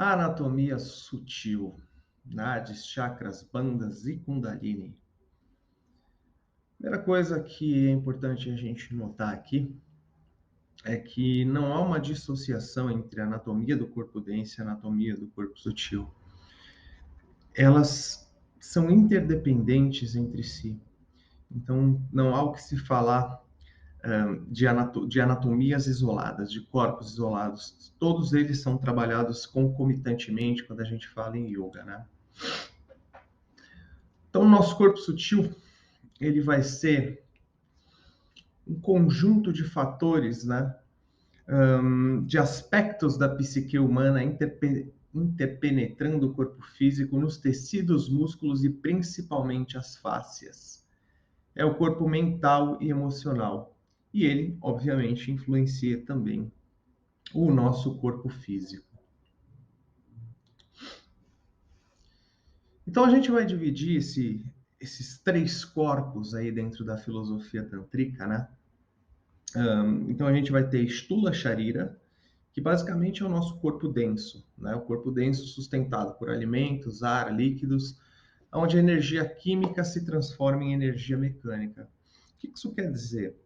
A anatomia sutil, nadis, chakras, bandas e kundalini. Primeira coisa que é importante a gente notar aqui é que não há uma dissociação entre a anatomia do corpo denso e a anatomia do corpo sutil. Elas são interdependentes entre si. Então, não há o que se falar de anatomias isoladas, de corpos isolados. Todos eles são trabalhados concomitantemente quando a gente fala em yoga, né? Então, o nosso corpo sutil, ele vai ser um conjunto de fatores, né? De aspectos da psique humana interpenetrando o corpo físico nos tecidos, músculos e principalmente as fáscias. É o corpo mental e emocional. E ele, obviamente, influencia também o nosso corpo físico. Então a gente vai dividir esses três corpos aí dentro da filosofia tântrica, né? Então a gente vai ter Stula Sharira, que basicamente é o nosso corpo denso, né? O corpo denso sustentado por alimentos, ar, líquidos, onde a energia química se transforma em energia mecânica. O que isso quer dizer?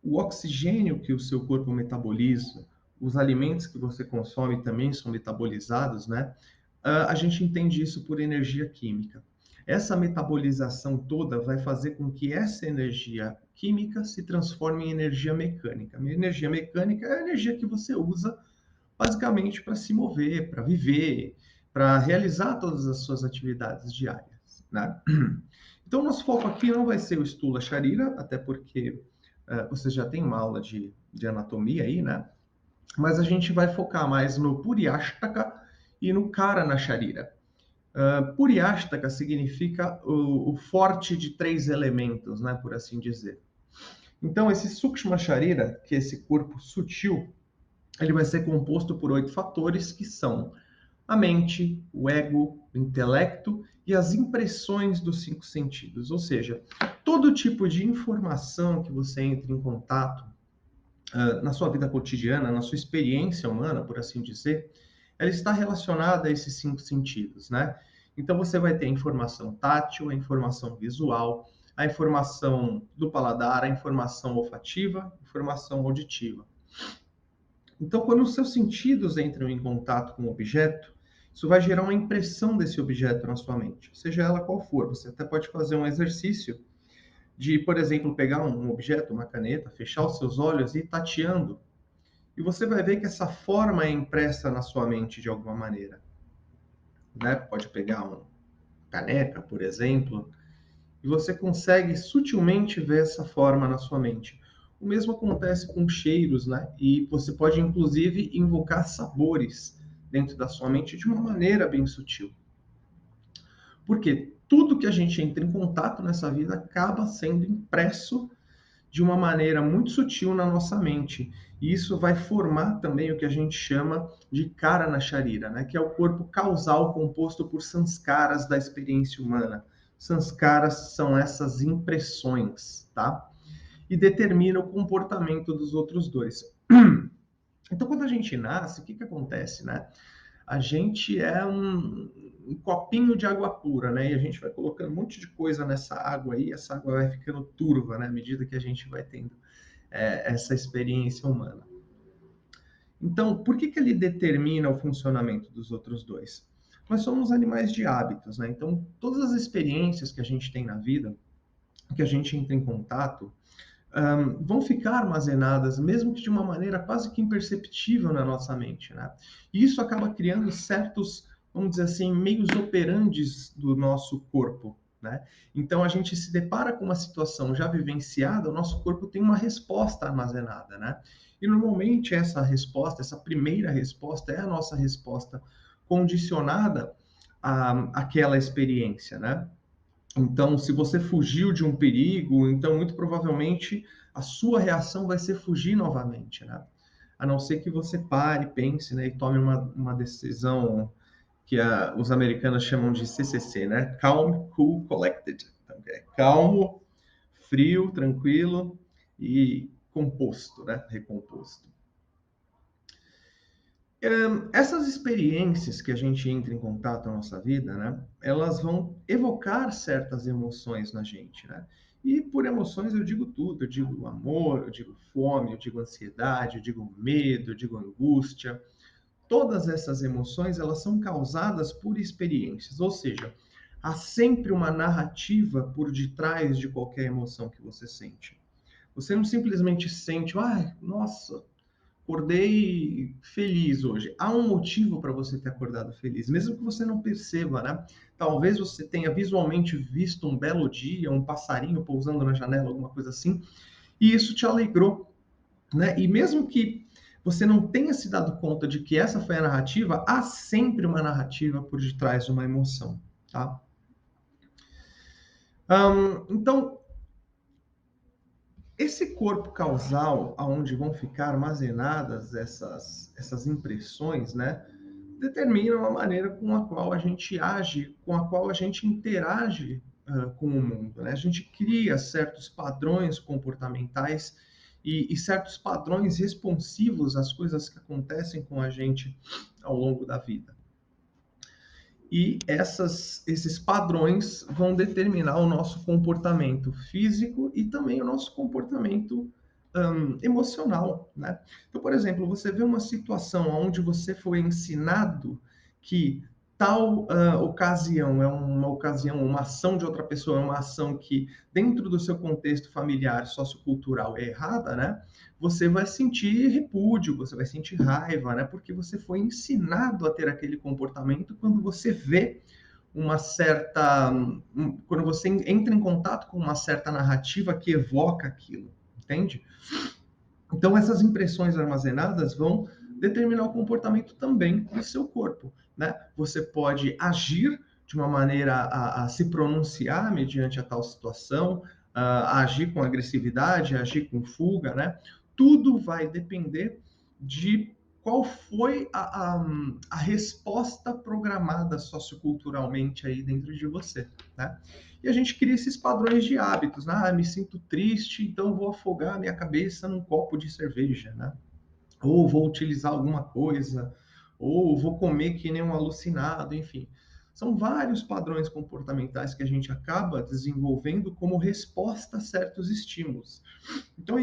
O oxigênio que o seu corpo metaboliza, os alimentos que você consome também são metabolizados, né? A gente entende isso por energia química. Essa metabolização toda vai fazer com que essa energia química se transforme em energia mecânica. A energia mecânica é a energia que você usa basicamente para se mover, para viver, para realizar todas as suas atividades diárias, né? Então, nosso foco aqui não vai ser o Stula Sharira, até porque você já tem uma aula de anatomia aí, né? Mas a gente vai focar mais no Puriashtaka e no Karana Sharira. Puriashtaka significa o forte de três elementos, né, por assim dizer. Então, esse Sukshma Sharira, que é esse corpo sutil, ele vai ser composto por 8 fatores, que são a mente, o ego, o intelecto e as impressões dos 5 sentidos. Ou seja, todo tipo de informação que você entra em contato na sua vida cotidiana, na sua experiência humana, por assim dizer, ela está relacionada a esses 5 sentidos, né? Então você vai ter a informação tátil, a informação visual, a informação do paladar, a informação olfativa, a informação auditiva. Então, quando os seus sentidos entram em contato com o objeto, isso vai gerar uma impressão desse objeto na sua mente, seja ela qual for. Você até pode fazer um exercício de, por exemplo, pegar um objeto, uma caneta, fechar os seus olhos e ir tateando. E você vai ver que essa forma é impressa na sua mente de alguma maneira, né? Pode pegar uma caneca, por exemplo, e você consegue sutilmente ver essa forma na sua mente. O mesmo acontece com cheiros, né? E você pode, inclusive, invocar sabores dentro da sua mente de uma maneira bem sutil. Porque tudo que a gente entra em contato nessa vida acaba sendo impresso de uma maneira muito sutil na nossa mente. E isso vai formar também o que a gente chama de Karana Sharira, né? Que é o corpo causal composto por sanskaras da experiência humana. Sanskaras são essas impressões, tá? E determina o comportamento dos outros dois. Então, quando a gente nasce, o que acontece, né? A gente é um copinho de água pura, né? E a gente vai colocando um monte de coisa nessa água aí, essa água vai ficando turva, né? À medida que a gente vai tendo essa experiência humana. Então, por que ele determina o funcionamento dos outros dois? Nós somos animais de hábitos, né? Então, todas as experiências que a gente tem na vida, que a gente entra em contato, vão ficar armazenadas, mesmo que de uma maneira quase que imperceptível na nossa mente, né? E isso acaba criando certos, vamos dizer assim, meios operandes do nosso corpo, né? Então a gente se depara com uma situação já vivenciada, o nosso corpo tem uma resposta armazenada, né? E normalmente essa resposta, essa primeira resposta é a nossa resposta condicionada àquela experiência, né? Então, se você fugiu de um perigo, então muito provavelmente a sua reação vai ser fugir novamente, né? A não ser que você pare, pense, né, e tome uma decisão que os americanos chamam de CCC, né? Calm, Cool, Collected. Então, é calmo, frio, tranquilo e composto, né? Recomposto. Essas experiências que a gente entra em contato na nossa vida, né, elas vão evocar certas emoções na gente, né? E por emoções eu digo tudo, eu digo amor, eu digo fome, eu digo ansiedade, eu digo medo, eu digo angústia. Todas essas emoções, elas são causadas por experiências, ou seja, há sempre uma narrativa por detrás de qualquer emoção que você sente. Você não simplesmente sente, ah, nossa, acordei feliz hoje. Há um motivo para você ter acordado feliz, mesmo que você não perceba, né? Talvez você tenha visualmente visto um belo dia, um passarinho pousando na janela, alguma coisa assim, e isso te alegrou, né? E mesmo que você não tenha se dado conta de que essa foi a narrativa, há sempre uma narrativa por detrás de uma emoção, tá? Então, esse corpo causal, aonde vão ficar armazenadas essas impressões, né, determinam a maneira com a qual a gente age, com a qual a gente interage com o mundo, né? A gente cria certos padrões comportamentais e certos padrões responsivos às coisas que acontecem com a gente ao longo da vida. E esses padrões vão determinar o nosso comportamento físico e também o nosso comportamento emocional, né? Então, por exemplo, você vê uma situação onde você foi ensinado que tal ocasião é uma ocasião, uma ação de outra pessoa, é uma ação que, dentro do seu contexto familiar, sociocultural, é errada, né? Você vai sentir repúdio, você vai sentir raiva, né? Porque você foi ensinado a ter aquele comportamento quando você vê uma certa. Quando você entra em contato com uma certa narrativa que evoca aquilo, entende? Então, essas impressões armazenadas vão determinar o comportamento também do seu corpo, né? Você pode agir de uma maneira a se pronunciar mediante a tal situação, a agir com agressividade, a agir com fuga, né? Tudo vai depender de qual foi a resposta programada socioculturalmente aí dentro de você, né? E a gente cria esses padrões de hábitos, né? Ah, me sinto triste, então vou afogar minha cabeça num copo de cerveja, né? Ou vou utilizar alguma coisa, ou vou comer que nem um alucinado, enfim. São vários padrões comportamentais que a gente acaba desenvolvendo como resposta a certos estímulos. Então,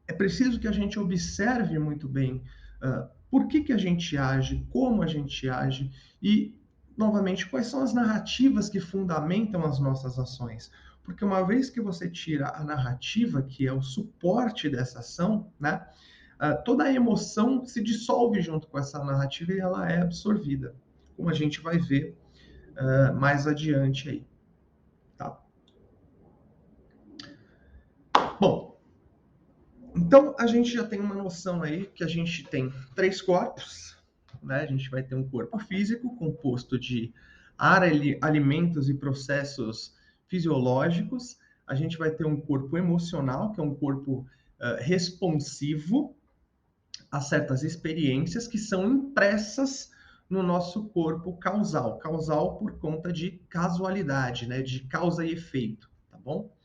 é preciso que a gente observe muito bem por que a gente age, como a gente age e, novamente, quais são as narrativas que fundamentam as nossas ações. Porque uma vez que você tira a narrativa, que é o suporte dessa ação, né, toda a emoção se dissolve junto com essa narrativa e ela é absorvida, como a gente vai ver mais adiante aí. Tá? Bom, então, a gente já tem uma noção aí que a gente tem 3 corpos, né? A gente vai ter um corpo físico composto de ar, alimentos e processos fisiológicos. A gente vai ter um corpo emocional, que é um corpo responsivo a certas experiências que são impressas no nosso corpo causal. Causal por conta de casualidade, né? De causa e efeito, tá bom?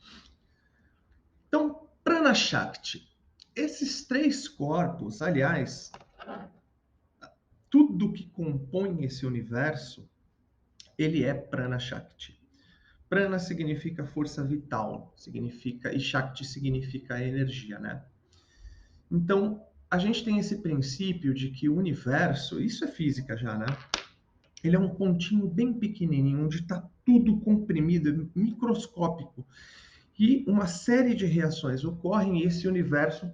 Então, Prana Shakti. Esses 3 corpos, aliás, tudo que compõe esse universo, ele é Prana Shakti. Prana significa força vital, significa e Shakti significa energia, né? Então, a gente tem esse princípio de que o universo, isso é física já, né? Ele é um pontinho bem pequenininho, onde está tudo comprimido, microscópico. E uma série de reações ocorrem e esse universo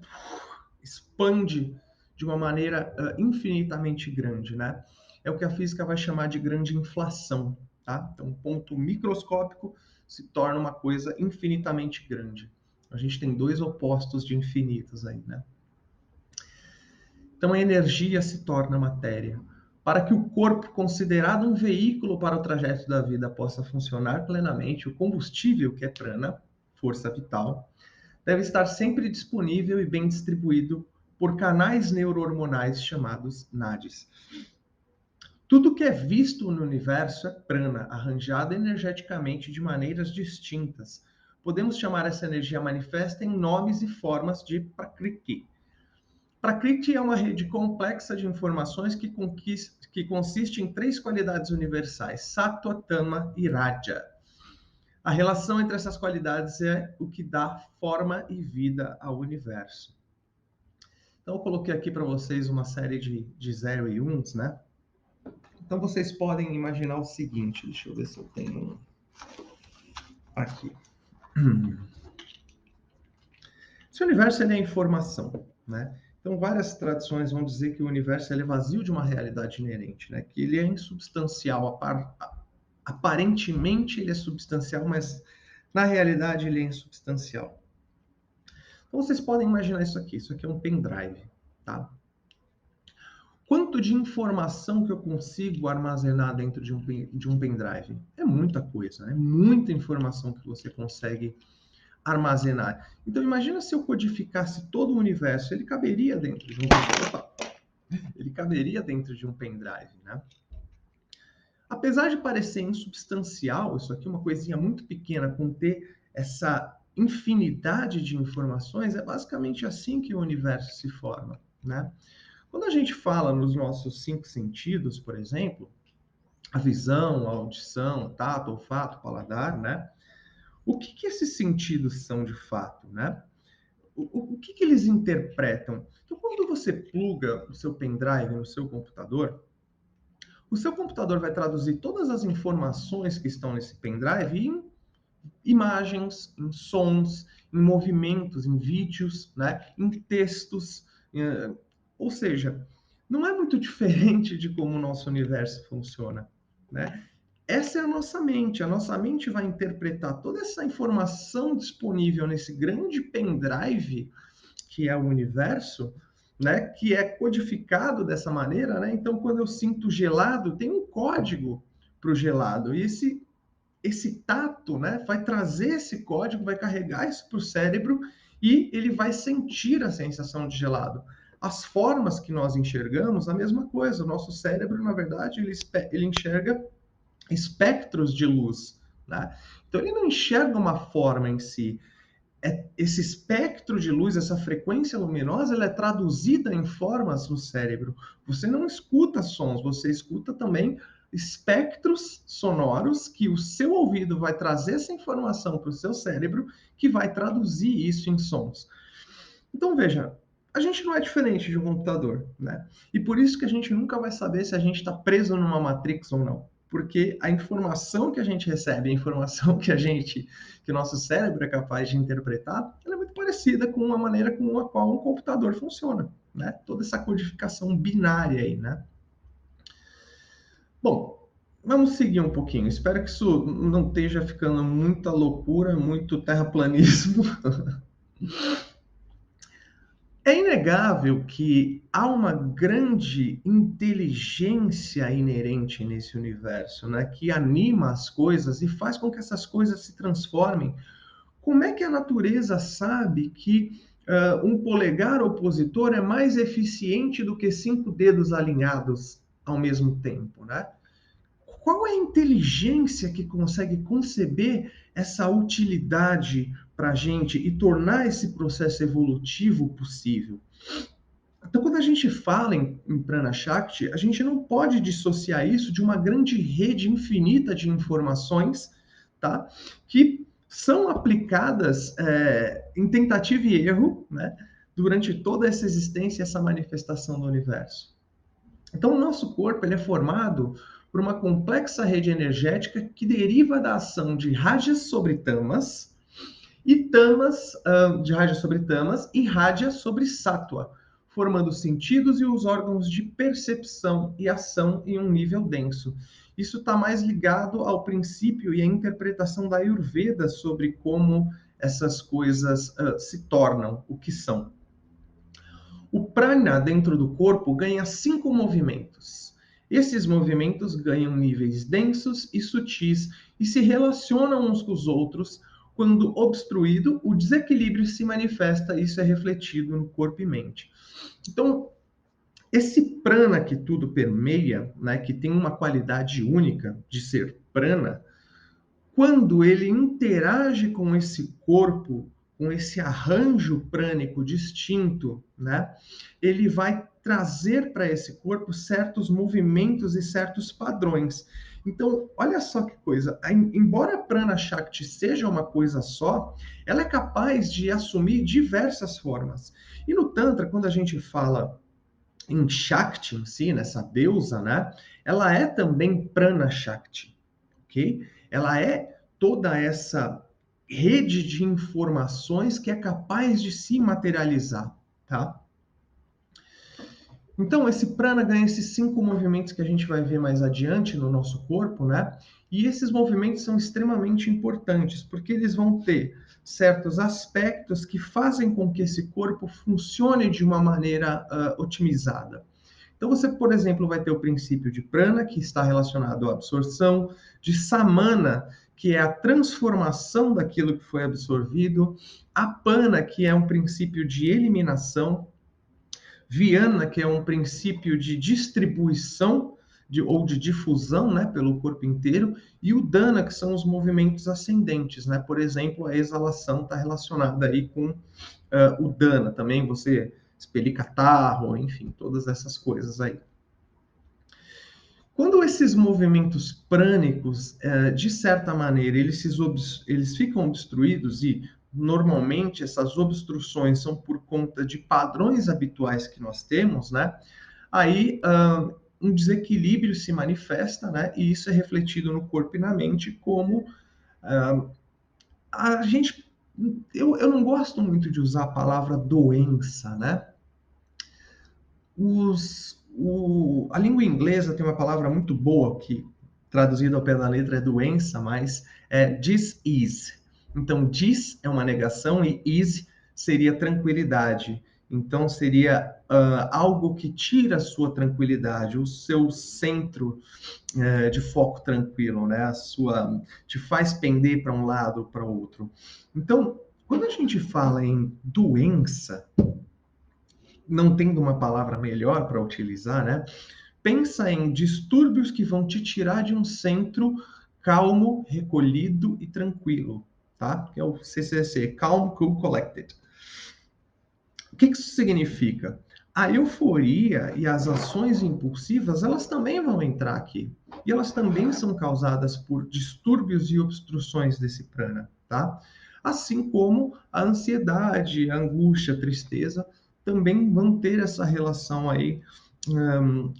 expande de uma maneira infinitamente grande, né? É o que a física vai chamar de grande inflação, tá? Então, um ponto microscópico se torna uma coisa infinitamente grande. A gente tem 2 opostos de infinitos aí, né? Então, a energia se torna matéria. Para que o corpo, considerado um veículo para o trajeto da vida, possa funcionar plenamente, o combustível, que é prana, força vital, deve estar sempre disponível e bem distribuído por canais neurohormonais chamados nadis. Tudo que é visto no universo é prana, arranjado energeticamente de maneiras distintas. Podemos chamar essa energia manifesta em nomes e formas de prakriti. Prakriti é uma rede complexa de informações que consiste em 3 qualidades universais, Sattva, Tama e Raja. A relação entre essas qualidades é o que dá forma e vida ao universo. Então, eu coloquei aqui para vocês uma série de 0 e 1s, né? Então, vocês podem imaginar o seguinte, deixa eu ver se eu tenho aqui. Esse universo ele é informação, né? Então, várias tradições vão dizer que o universo ele é vazio de uma realidade inerente, né? Que ele é insubstancial. Aparentemente ele é substancial, mas na realidade ele é insubstancial. Então, vocês podem imaginar isso aqui. Isso aqui é um pendrive, tá? Quanto de informação que eu consigo armazenar dentro de um pendrive? É muita coisa, né? Muita informação que você consegue armazenar. Então, imagina se eu codificasse todo o universo, ele caberia dentro de um pendrive, né? Apesar de parecer insubstancial, isso aqui é uma coisinha muito pequena, conter essa infinidade de informações, é basicamente assim que o universo se forma, né? Quando a gente fala nos nossos 5 sentidos, por exemplo, a visão, a audição, o tato, o olfato, o paladar, né? O que esses sentidos são de fato, né? O que eles interpretam? Então, quando você pluga o seu pendrive no seu computador, o seu computador vai traduzir todas as informações que estão nesse pendrive em imagens, em sons, em movimentos, em vídeos, né? Em textos. Ou seja, não é muito diferente de como o nosso universo funciona, né? Essa é a nossa mente. A nossa mente vai interpretar toda essa informação disponível nesse grande pendrive que é o universo, né? Que é codificado dessa maneira, né? Então, quando eu sinto gelado, tem um código para o gelado. E esse tato, né? Vai trazer esse código, vai carregar isso para o cérebro e ele vai sentir a sensação de gelado. As formas que nós enxergamos, a mesma coisa. O nosso cérebro, na verdade, ele enxerga espectros de luz, né? Então ele não enxerga uma forma em si. Esse espectro de luz, essa frequência luminosa, ela é traduzida em formas no cérebro. Você não escuta sons, você escuta também espectros sonoros que o seu ouvido vai trazer essa informação para o seu cérebro, que vai traduzir isso em sons. Então veja, a gente não é diferente de um computador, né? E por isso que a gente nunca vai saber se a gente está preso numa Matrix ou não. Porque a informação que a gente recebe, a informação que o nosso cérebro é capaz de interpretar, ela é muito parecida com a maneira com a qual um computador funciona, né? Toda essa codificação binária aí, né? Bom, vamos seguir um pouquinho. Espero que isso não esteja ficando muita loucura, muito terraplanismo. É inegável que há uma grande inteligência inerente nesse universo, né? Que anima as coisas e faz com que essas coisas se transformem. Como é que a natureza sabe que um polegar opositor é mais eficiente do que 5 dedos alinhados ao mesmo tempo, né? Qual é a inteligência que consegue conceber essa utilidade para a gente e tornar esse processo evolutivo possível? Então, quando a gente fala em Prana Shakti, a gente não pode dissociar isso de uma grande rede infinita de informações, tá? Que são aplicadas em tentativa e erro, né? Durante toda essa existência, essa manifestação do universo. Então, o nosso corpo ele é formado por uma complexa rede energética que deriva da ação de rajas sobre tamas e tamas de rajas sobre tamas e raja sobre sattva, formando os sentidos e os órgãos de percepção e ação em um nível denso. Isso está mais ligado ao princípio e à interpretação da Ayurveda sobre como essas coisas se tornam o que são. O prana dentro do corpo ganha 5 movimentos. Esses movimentos ganham níveis densos e sutis e se relacionam uns com os outros. Quando obstruído, o desequilíbrio se manifesta e isso é refletido no corpo e mente. Então, esse prana que tudo permeia, né, que tem uma qualidade única de ser prana, quando ele interage com esse corpo, com esse arranjo prânico distinto, né, ele vai trazer para esse corpo certos movimentos e certos padrões. Então, olha só que coisa, embora a Prana Shakti seja uma coisa só, ela é capaz de assumir diversas formas. E no Tantra, quando a gente fala em Shakti em si, nessa deusa, né, ela é também Prana Shakti, ok? Ela é toda essa rede de informações que é capaz de se materializar, tá? Então, esse prana ganha esses 5 movimentos que a gente vai ver mais adiante no nosso corpo, né? E esses movimentos são extremamente importantes, porque eles vão ter certos aspectos que fazem com que esse corpo funcione de uma maneira otimizada. Então, você, por exemplo, vai ter o princípio de prana, que está relacionado à absorção, de samana, que é a transformação daquilo que foi absorvido, apana, que é um princípio de eliminação, Viana, que é um princípio de distribuição ou de difusão, né, pelo corpo inteiro, e o Dana, que são os movimentos ascendentes, né? Por exemplo, a exalação está relacionada aí com o Dana também, você expelir catarro, enfim, todas essas coisas aí. Quando esses movimentos prânicos, de certa maneira, eles ficam obstruídos e normalmente essas obstruções são por conta de padrões habituais que nós temos, né? Aí um desequilíbrio se manifesta, né? E isso é refletido no corpo e na mente como a gente, eu não gosto muito de usar a palavra doença, né? A língua inglesa tem uma palavra muito boa que, traduzida ao pé da letra, é doença, mas é dis-ease. Então, dis é uma negação e ease seria tranquilidade. Então, seria algo que tira a sua tranquilidade, o seu centro de foco tranquilo, né? Te faz pender para um lado ou para outro. Então, quando a gente fala em doença, não tendo uma palavra melhor para utilizar, né? Pensa em distúrbios que vão te tirar de um centro calmo, recolhido e tranquilo, tá? Que é o CCC, Calm, Cool, Collected. O que isso significa? A euforia e as ações impulsivas, elas também vão entrar aqui. E elas também são causadas por distúrbios e obstruções desse prana, tá? Assim como a ansiedade, a angústia, a tristeza, também vão ter essa relação aí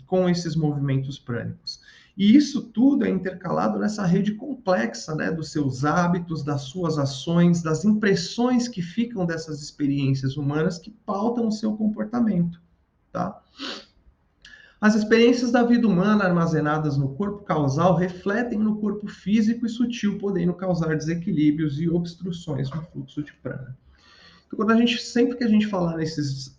com esses movimentos prânicos. E isso tudo é intercalado nessa rede complexa, né, dos seus hábitos, das suas ações, das impressões que ficam dessas experiências humanas que pautam o seu comportamento, tá? As experiências da vida humana armazenadas no corpo causal refletem no corpo físico e sutil, podendo causar desequilíbrios e obstruções no fluxo de prana. Então, sempre que a gente falar nesses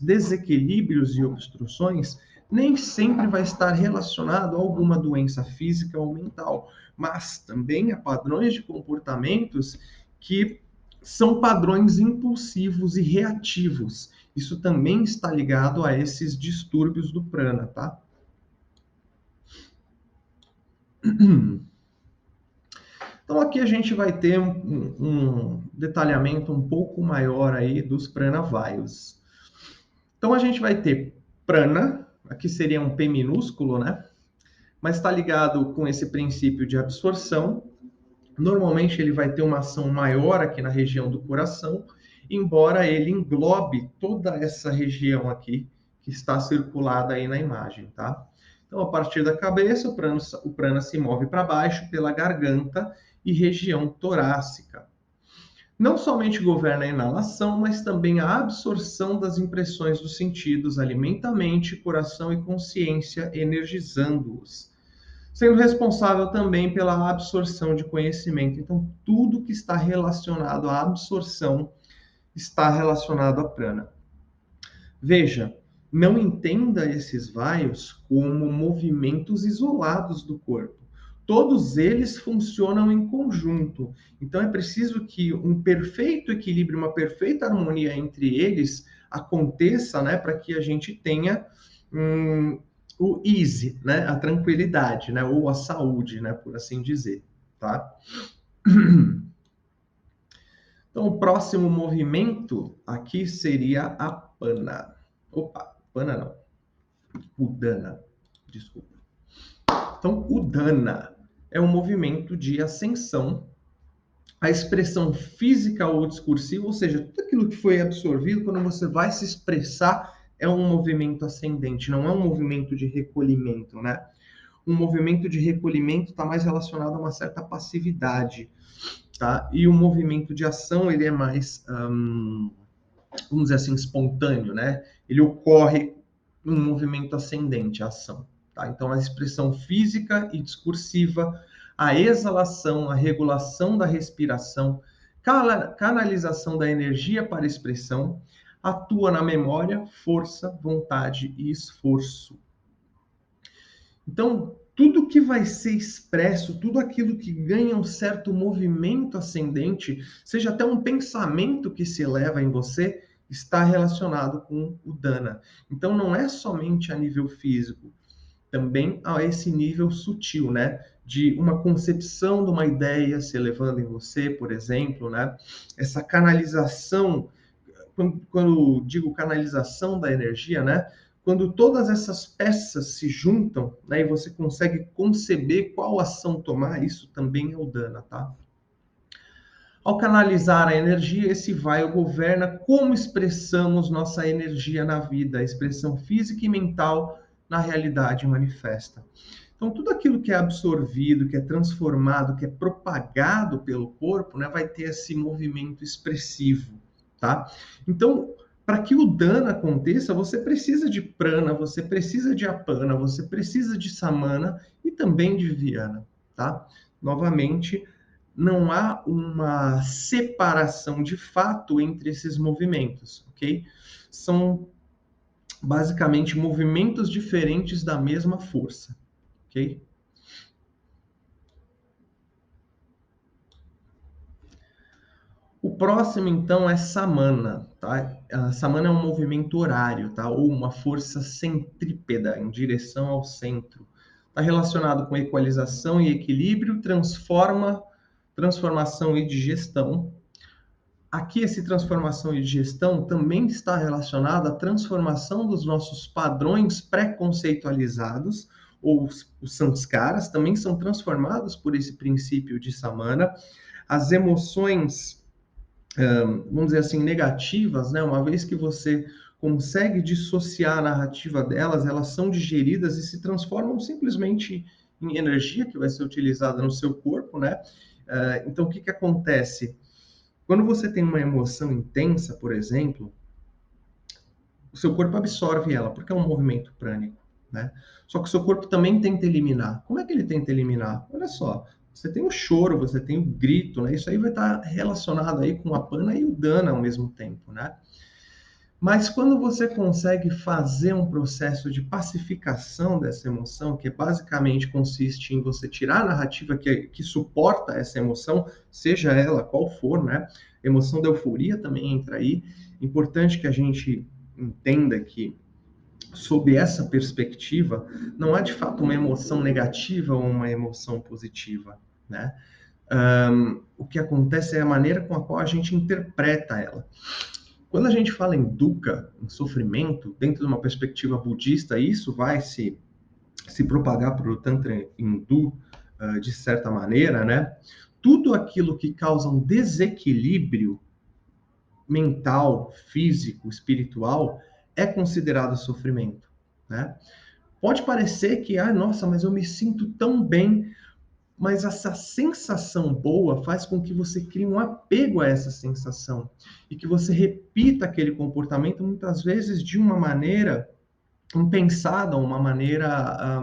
desequilíbrios e obstruções, nem sempre vai estar relacionado a alguma doença física ou mental, mas também a padrões de comportamentos que são padrões impulsivos e reativos. Isso também está ligado a esses distúrbios do prana, tá? Então aqui a gente vai ter um detalhamento um pouco maior aí dos pranavayus. Então a gente vai ter prana, aqui seria um P minúsculo, né? Mas está ligado com esse princípio de absorção. Normalmente ele vai ter uma ação maior aqui na região do coração, embora ele englobe toda essa região aqui que está circulada aí na imagem, tá? Então, a partir da cabeça, o prana se move para baixo pela garganta e região torácica. Não somente governa a inalação, mas também a absorção das impressões dos sentidos, alimenta a mente, coração e consciência, energizando-os. Sendo responsável também pela absorção de conhecimento. Então, tudo que está relacionado à absorção está relacionado à prana. Veja, não entenda esses vaios como movimentos isolados do corpo. Todos eles funcionam em conjunto. Então é preciso que um perfeito equilíbrio, uma perfeita harmonia entre eles aconteça, né, para que a gente tenha o ease, né, a tranquilidade, né, ou a saúde, né, por assim dizer, tá? Então, o próximo movimento aqui seria a Pana. Opa, Pana não. Udana, desculpa. Então, Udana é um movimento de ascensão. A expressão física ou discursiva, ou seja, tudo aquilo que foi absorvido, quando você vai se expressar, é um movimento ascendente, não é um movimento de recolhimento, né? Um movimento de recolhimento está mais relacionado a uma certa passividade, tá? E o movimento de ação, ele é mais, vamos dizer assim, espontâneo, né? Ele ocorre num movimento ascendente, a ação, tá? Então, a expressão física e discursiva, a exalação, a regulação da respiração, canalização da energia para expressão, atua na memória, força, vontade e esforço. Então, tudo que vai ser expresso, tudo aquilo que ganha um certo movimento ascendente, seja até um pensamento que se eleva em você, está relacionado com o dana. Então, não é somente a nível físico, também a esse nível sutil, né? De uma concepção de uma ideia se elevando em você, por exemplo, né? Essa canalização, quando digo canalização da energia, né? Quando todas essas peças se juntam, né, e você consegue conceber qual ação tomar, isso também é o dana, tá? Ao canalizar a energia, esse vai ou governa como expressamos nossa energia na vida, a expressão física e mental na realidade manifesta. Então, tudo aquilo que é absorvido, que é transformado, que é propagado pelo corpo, né, vai ter esse movimento expressivo, tá? Então, para que o dana aconteça, você precisa de prana, você precisa de apana, você precisa de samana e também de viana, tá? Novamente, não há uma separação de fato entre esses movimentos, ok? São basicamente movimentos diferentes da mesma força, ok? O próximo, então, é samana, tá? A samana é um movimento horário, tá? Ou uma força centrípeta em direção ao centro. Está relacionado com equalização e equilíbrio, transformação e digestão. Aqui, esse transformação e digestão também está relacionado à transformação dos nossos padrões pré-conceitualizados, ou os samskaras, também são transformados por esse princípio de samana. As emoções, vamos dizer assim, negativas, né? Uma vez que você consegue dissociar a narrativa delas, elas são digeridas e se transformam simplesmente em energia que vai ser utilizada no seu corpo, né? Então, o que que acontece? Quando você tem uma emoção intensa, por exemplo, o seu corpo absorve ela, porque é um movimento prânico, né? Só que o seu corpo também tenta eliminar. Como é que ele tenta eliminar? Olha só, você tem o choro, você tem o grito, né? Isso aí vai estar relacionado aí com a pana e o dana ao mesmo tempo, né? Mas quando você consegue fazer um processo de pacificação dessa emoção, que basicamente consiste em você tirar a narrativa que suporta essa emoção, seja ela qual for, né? A emoção da euforia também entra aí. Importante que a gente entenda que, sob essa perspectiva, não há de fato uma emoção negativa ou uma emoção positiva, né? O que acontece é a maneira com a qual a gente interpreta ela. Quando a gente fala em dukkha, em sofrimento, dentro de uma perspectiva budista, isso vai se propagar para o Tantra hindu, de certa maneira, né? Tudo aquilo que causa um desequilíbrio mental, físico, espiritual, é considerado sofrimento, né? Pode parecer que, nossa, mas eu me sinto tão bem, mas essa sensação boa faz com que você crie um apego a essa sensação e que você repita aquele comportamento muitas vezes de uma maneira impensada, uma maneira,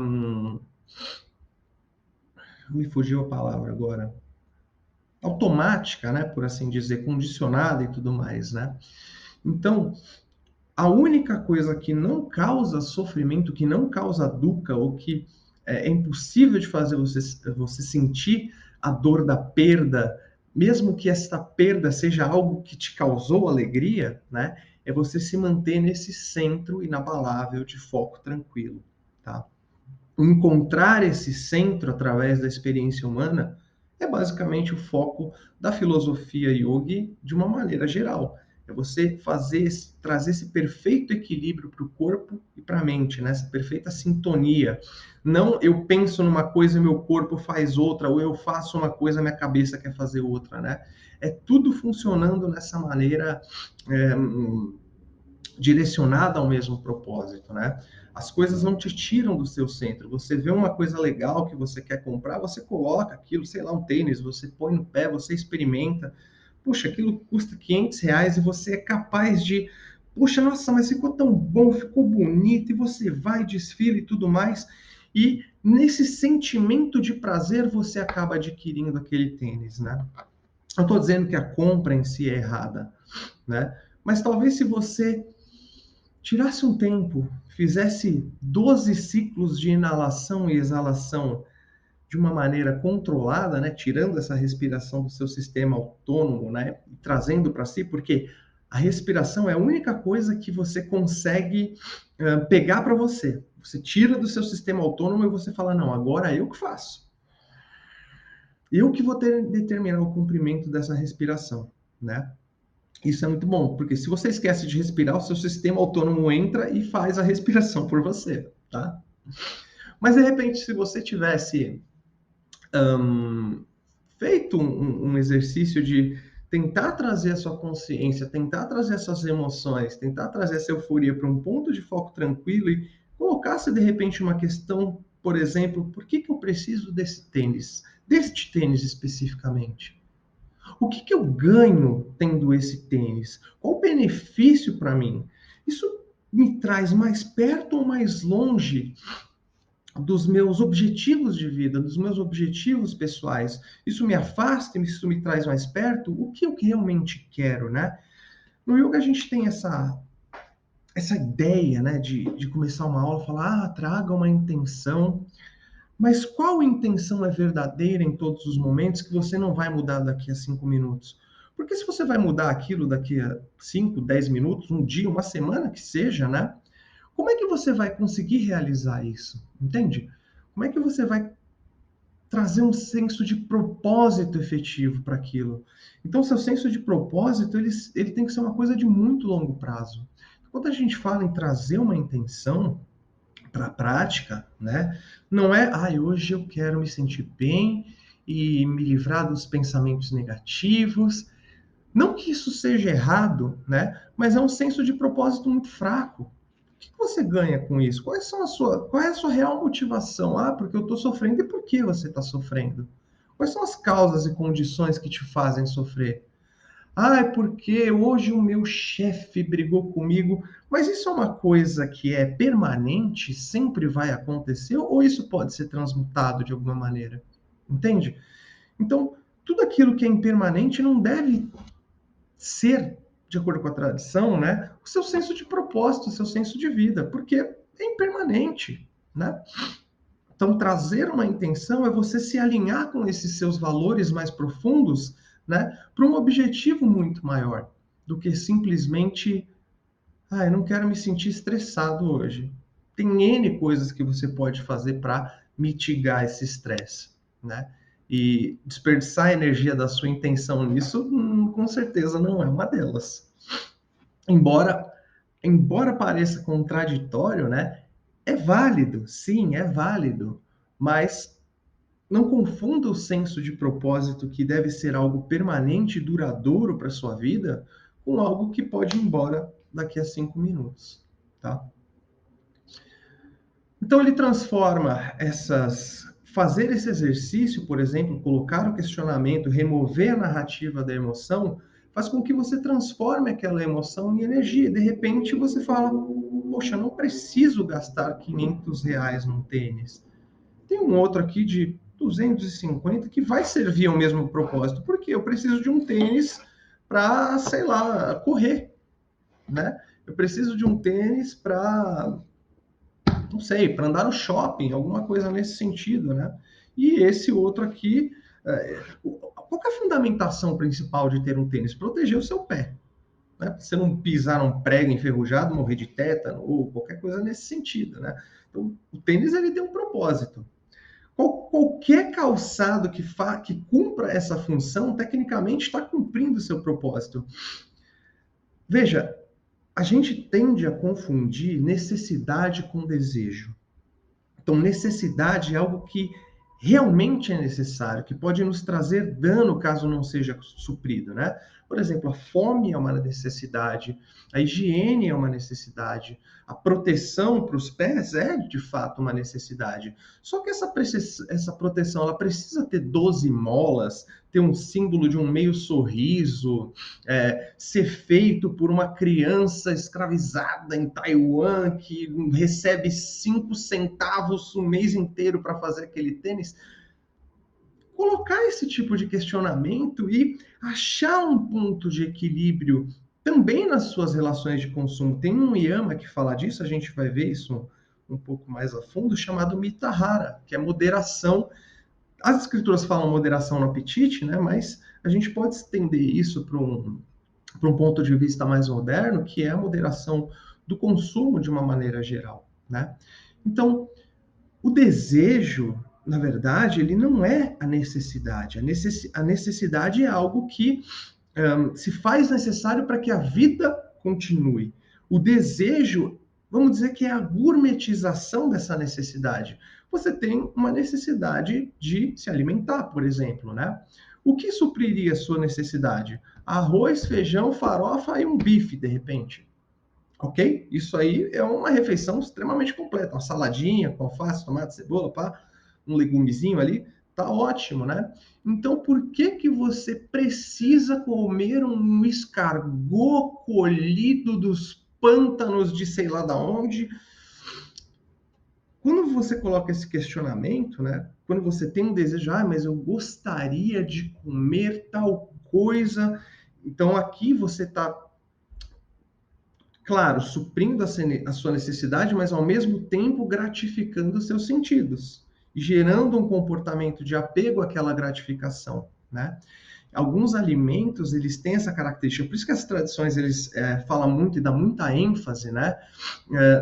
me fugiu a palavra agora, automática, né, por assim dizer, condicionada e tudo mais, né? Então, a única coisa que não causa sofrimento, que não causa dukkha, ou que é impossível de fazer você sentir a dor da perda, mesmo que esta perda seja algo que te causou alegria, né? É você se manter nesse centro inabalável de foco tranquilo, tá? Encontrar esse centro através da experiência humana é basicamente o foco da filosofia yogi de uma maneira geral. É você trazer esse perfeito equilíbrio para o corpo e para a mente, né? Essa perfeita sintonia. Não eu penso numa coisa e meu corpo faz outra, ou eu faço uma coisa e minha cabeça quer fazer outra, né? É tudo funcionando nessa maneira é, direcionada ao mesmo propósito, né? As coisas não te tiram do seu centro. Você vê uma coisa legal que você quer comprar, você coloca aquilo, sei lá, um tênis, você põe no pé, você experimenta. Puxa, aquilo custa R$ 500 e você é capaz de, puxa, nossa, mas ficou tão bom, ficou bonito, e você vai, desfila e tudo mais. E nesse sentimento de prazer você acaba adquirindo aquele tênis, né? Não estou dizendo que a compra em si é errada, né? Mas talvez se você tirasse um tempo, fizesse 12 ciclos de inalação e exalação de uma maneira controlada, né, tirando essa respiração do seu sistema autônomo, né, e trazendo para si, porque a respiração é a única coisa que você consegue pegar para você. Você tira do seu sistema autônomo e você fala, não, agora eu que faço. Eu que vou determinar o cumprimento dessa respiração, né? Isso é muito bom, porque se você esquece de respirar, o seu sistema autônomo entra e faz a respiração por você, tá? Mas, de repente, se você tivesse feito um exercício de tentar trazer a sua consciência, tentar trazer essas emoções, tentar trazer essa euforia para um ponto de foco tranquilo e colocasse, de repente, uma questão, por exemplo, por que eu preciso deste tênis especificamente? O que eu ganho tendo esse tênis? Qual o benefício para mim? Isso me traz mais perto ou mais longe dos meus objetivos de vida, dos meus objetivos pessoais? Isso me afasta, isso me traz mais perto? O que eu realmente quero, né? No yoga a gente tem essa ideia, né, de começar uma aula e falar, traga uma intenção. Mas qual intenção é verdadeira em todos os momentos que você não vai mudar daqui a 5 minutos? Porque se você vai mudar aquilo daqui a 5, 10 minutos, um dia, uma semana que seja, né? Como é que você vai conseguir realizar isso? Entende? Como é que você vai trazer um senso de propósito efetivo para aquilo? Então, seu senso de propósito, ele tem que ser uma coisa de muito longo prazo. Quando a gente fala em trazer uma intenção, para a prática, né? Não é, hoje eu quero me sentir bem e me livrar dos pensamentos negativos. Não que isso seja errado, né? Mas é um senso de propósito muito fraco. O que você ganha com isso? Qual é a sua real motivação? Porque eu estou sofrendo. E por que você está sofrendo? Quais são as causas e condições que te fazem sofrer? É porque hoje o meu chefe brigou comigo. Mas isso é uma coisa que é permanente, sempre vai acontecer, ou isso pode ser transmutado de alguma maneira? Entende? Então, tudo aquilo que é impermanente não deve ser, de acordo com a tradição, né, o seu senso de propósito, o seu senso de vida, porque é impermanente, né? Então, trazer uma intenção é você se alinhar com esses seus valores mais profundos, né, para um objetivo muito maior do que simplesmente, eu não quero me sentir estressado hoje. Tem N coisas que você pode fazer para mitigar esse estresse, né? E desperdiçar a energia da sua intenção nisso, com certeza não é uma delas. Embora, embora pareça contraditório, né? É válido, sim, é válido, mas não confunda o senso de propósito, que deve ser algo permanente e duradouro para sua vida, com algo que pode ir embora daqui a 5 minutos, tá? Então ele transforma fazer esse exercício, por exemplo, colocar o questionamento, remover a narrativa da emoção, faz com que você transforme aquela emoção em energia. De repente você fala, poxa, não preciso gastar R$ 500 num tênis. Tem um outro aqui de 250 que vai servir ao mesmo propósito, porque eu preciso de um tênis para, sei lá, correr, né? Eu preciso de um tênis para, não sei, para andar no shopping, alguma coisa nesse sentido, né? E esse outro aqui, qual é a fundamentação principal de ter um tênis? Proteger o seu pé, né? Pra você não pisar num prego enferrujado, morrer de tétano ou qualquer coisa nesse sentido, né? Então, o tênis ele tem um propósito. Qualquer calçado que cumpra essa função, tecnicamente está cumprindo o seu propósito. Veja, a gente tende a confundir necessidade com desejo. Então, necessidade é algo que realmente é necessário, que pode nos trazer dano caso não seja suprido, né? Por exemplo, a fome é uma necessidade, a higiene é uma necessidade, a proteção para os pés é de fato uma necessidade. Só que essa proteção ela precisa ter 12 molas, ter um símbolo de um meio sorriso, ser feito por uma criança escravizada em Taiwan que recebe 5 centavos o mês inteiro para fazer aquele tênis. Colocar esse tipo de questionamento e achar um ponto de equilíbrio também nas suas relações de consumo. Tem um Yama que fala disso, a gente vai ver isso um pouco mais a fundo, chamado Mitahara, que é moderação. As escrituras falam moderação no apetite, né? Mas a gente pode estender isso para um ponto de vista mais moderno, que é a moderação do consumo de uma maneira geral, né? Então, o desejo, na verdade, ele não é a necessidade. A necessidade é algo que se faz necessário para que a vida continue. O desejo, vamos dizer que é a gourmetização dessa necessidade. Você tem uma necessidade de se alimentar, por exemplo, né? O que supriria a sua necessidade? Arroz, feijão, farofa e um bife, de repente. Ok? Isso aí é uma refeição extremamente completa. Uma saladinha com alface, tomate, cebola, pá, um legumezinho ali, tá ótimo, né? Então, por que que você precisa comer um escargot colhido dos pântanos de sei lá da onde? Quando você coloca esse questionamento, né? Quando você tem um desejo, mas eu gostaria de comer tal coisa. Então, aqui você está claro, suprindo a sua necessidade, mas ao mesmo tempo gratificando os seus sentidos, gerando um comportamento de apego àquela gratificação, né? Alguns alimentos, eles têm essa característica, por isso que as tradições, eles falam muito e dão muita ênfase, né,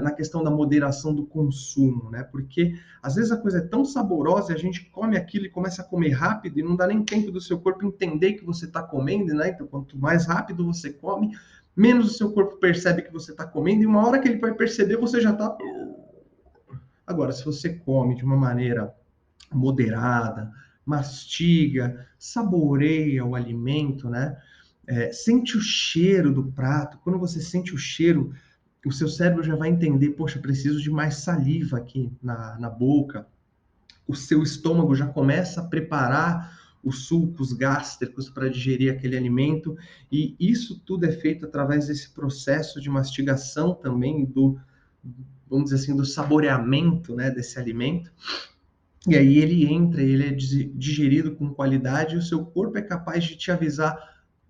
na questão da moderação do consumo, né, porque às vezes a coisa é tão saborosa e a gente come aquilo e começa a comer rápido e não dá nem tempo do seu corpo entender que você está comendo, né, então quanto mais rápido você come, menos o seu corpo percebe que você está comendo, e uma hora que ele vai perceber, você já está... Agora, se você come de uma maneira moderada, mastiga, saboreia o alimento, né? Sente o cheiro do prato. Quando você sente o cheiro, o seu cérebro já vai entender, poxa, preciso de mais saliva aqui na boca. O seu estômago já começa a preparar os sulcos gástricos para digerir aquele alimento, e isso tudo é feito através desse processo de mastigação também, vamos dizer assim, do saboreamento, né, desse alimento. E aí ele entra, ele é digerido com qualidade, e o seu corpo é capaz de te avisar,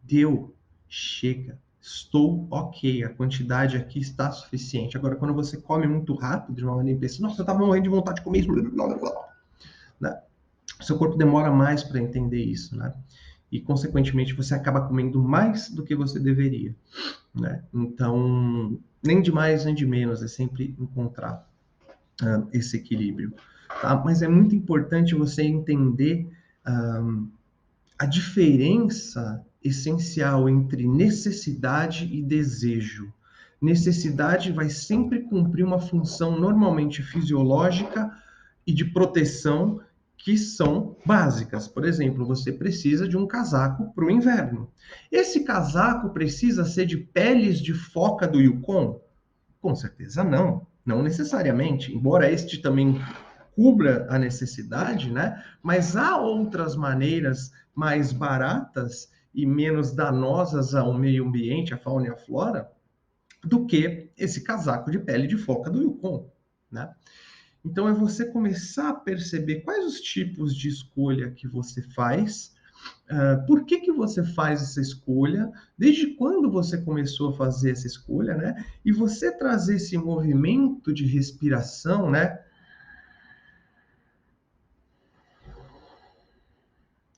deu, chega, estou ok, a quantidade aqui está suficiente. Agora, quando você come muito rápido, de uma maneira impulsiva, nossa, eu estava morrendo de vontade de comer isso, né? O seu corpo demora mais para entender isso, né? E, consequentemente, você acaba comendo mais do que você deveria, né? Então, nem de mais, nem de menos, é sempre encontrar esse equilíbrio. Tá? Mas é muito importante você entender a diferença essencial entre necessidade e desejo. Necessidade vai sempre cumprir uma função normalmente fisiológica e de proteção que são básicas. Por exemplo, você precisa de um casaco para o inverno. Esse casaco precisa ser de peles de foca do Yukon? Com certeza não, não necessariamente, embora este também cubra a necessidade, né? Mas há outras maneiras mais baratas e menos danosas ao meio ambiente, à fauna e à flora, do que esse casaco de pele de foca do Yukon, né? Então é você começar a perceber quais os tipos de escolha que você faz, por que que você faz essa escolha, desde quando você começou a fazer essa escolha, né? E você trazer esse movimento de respiração, né?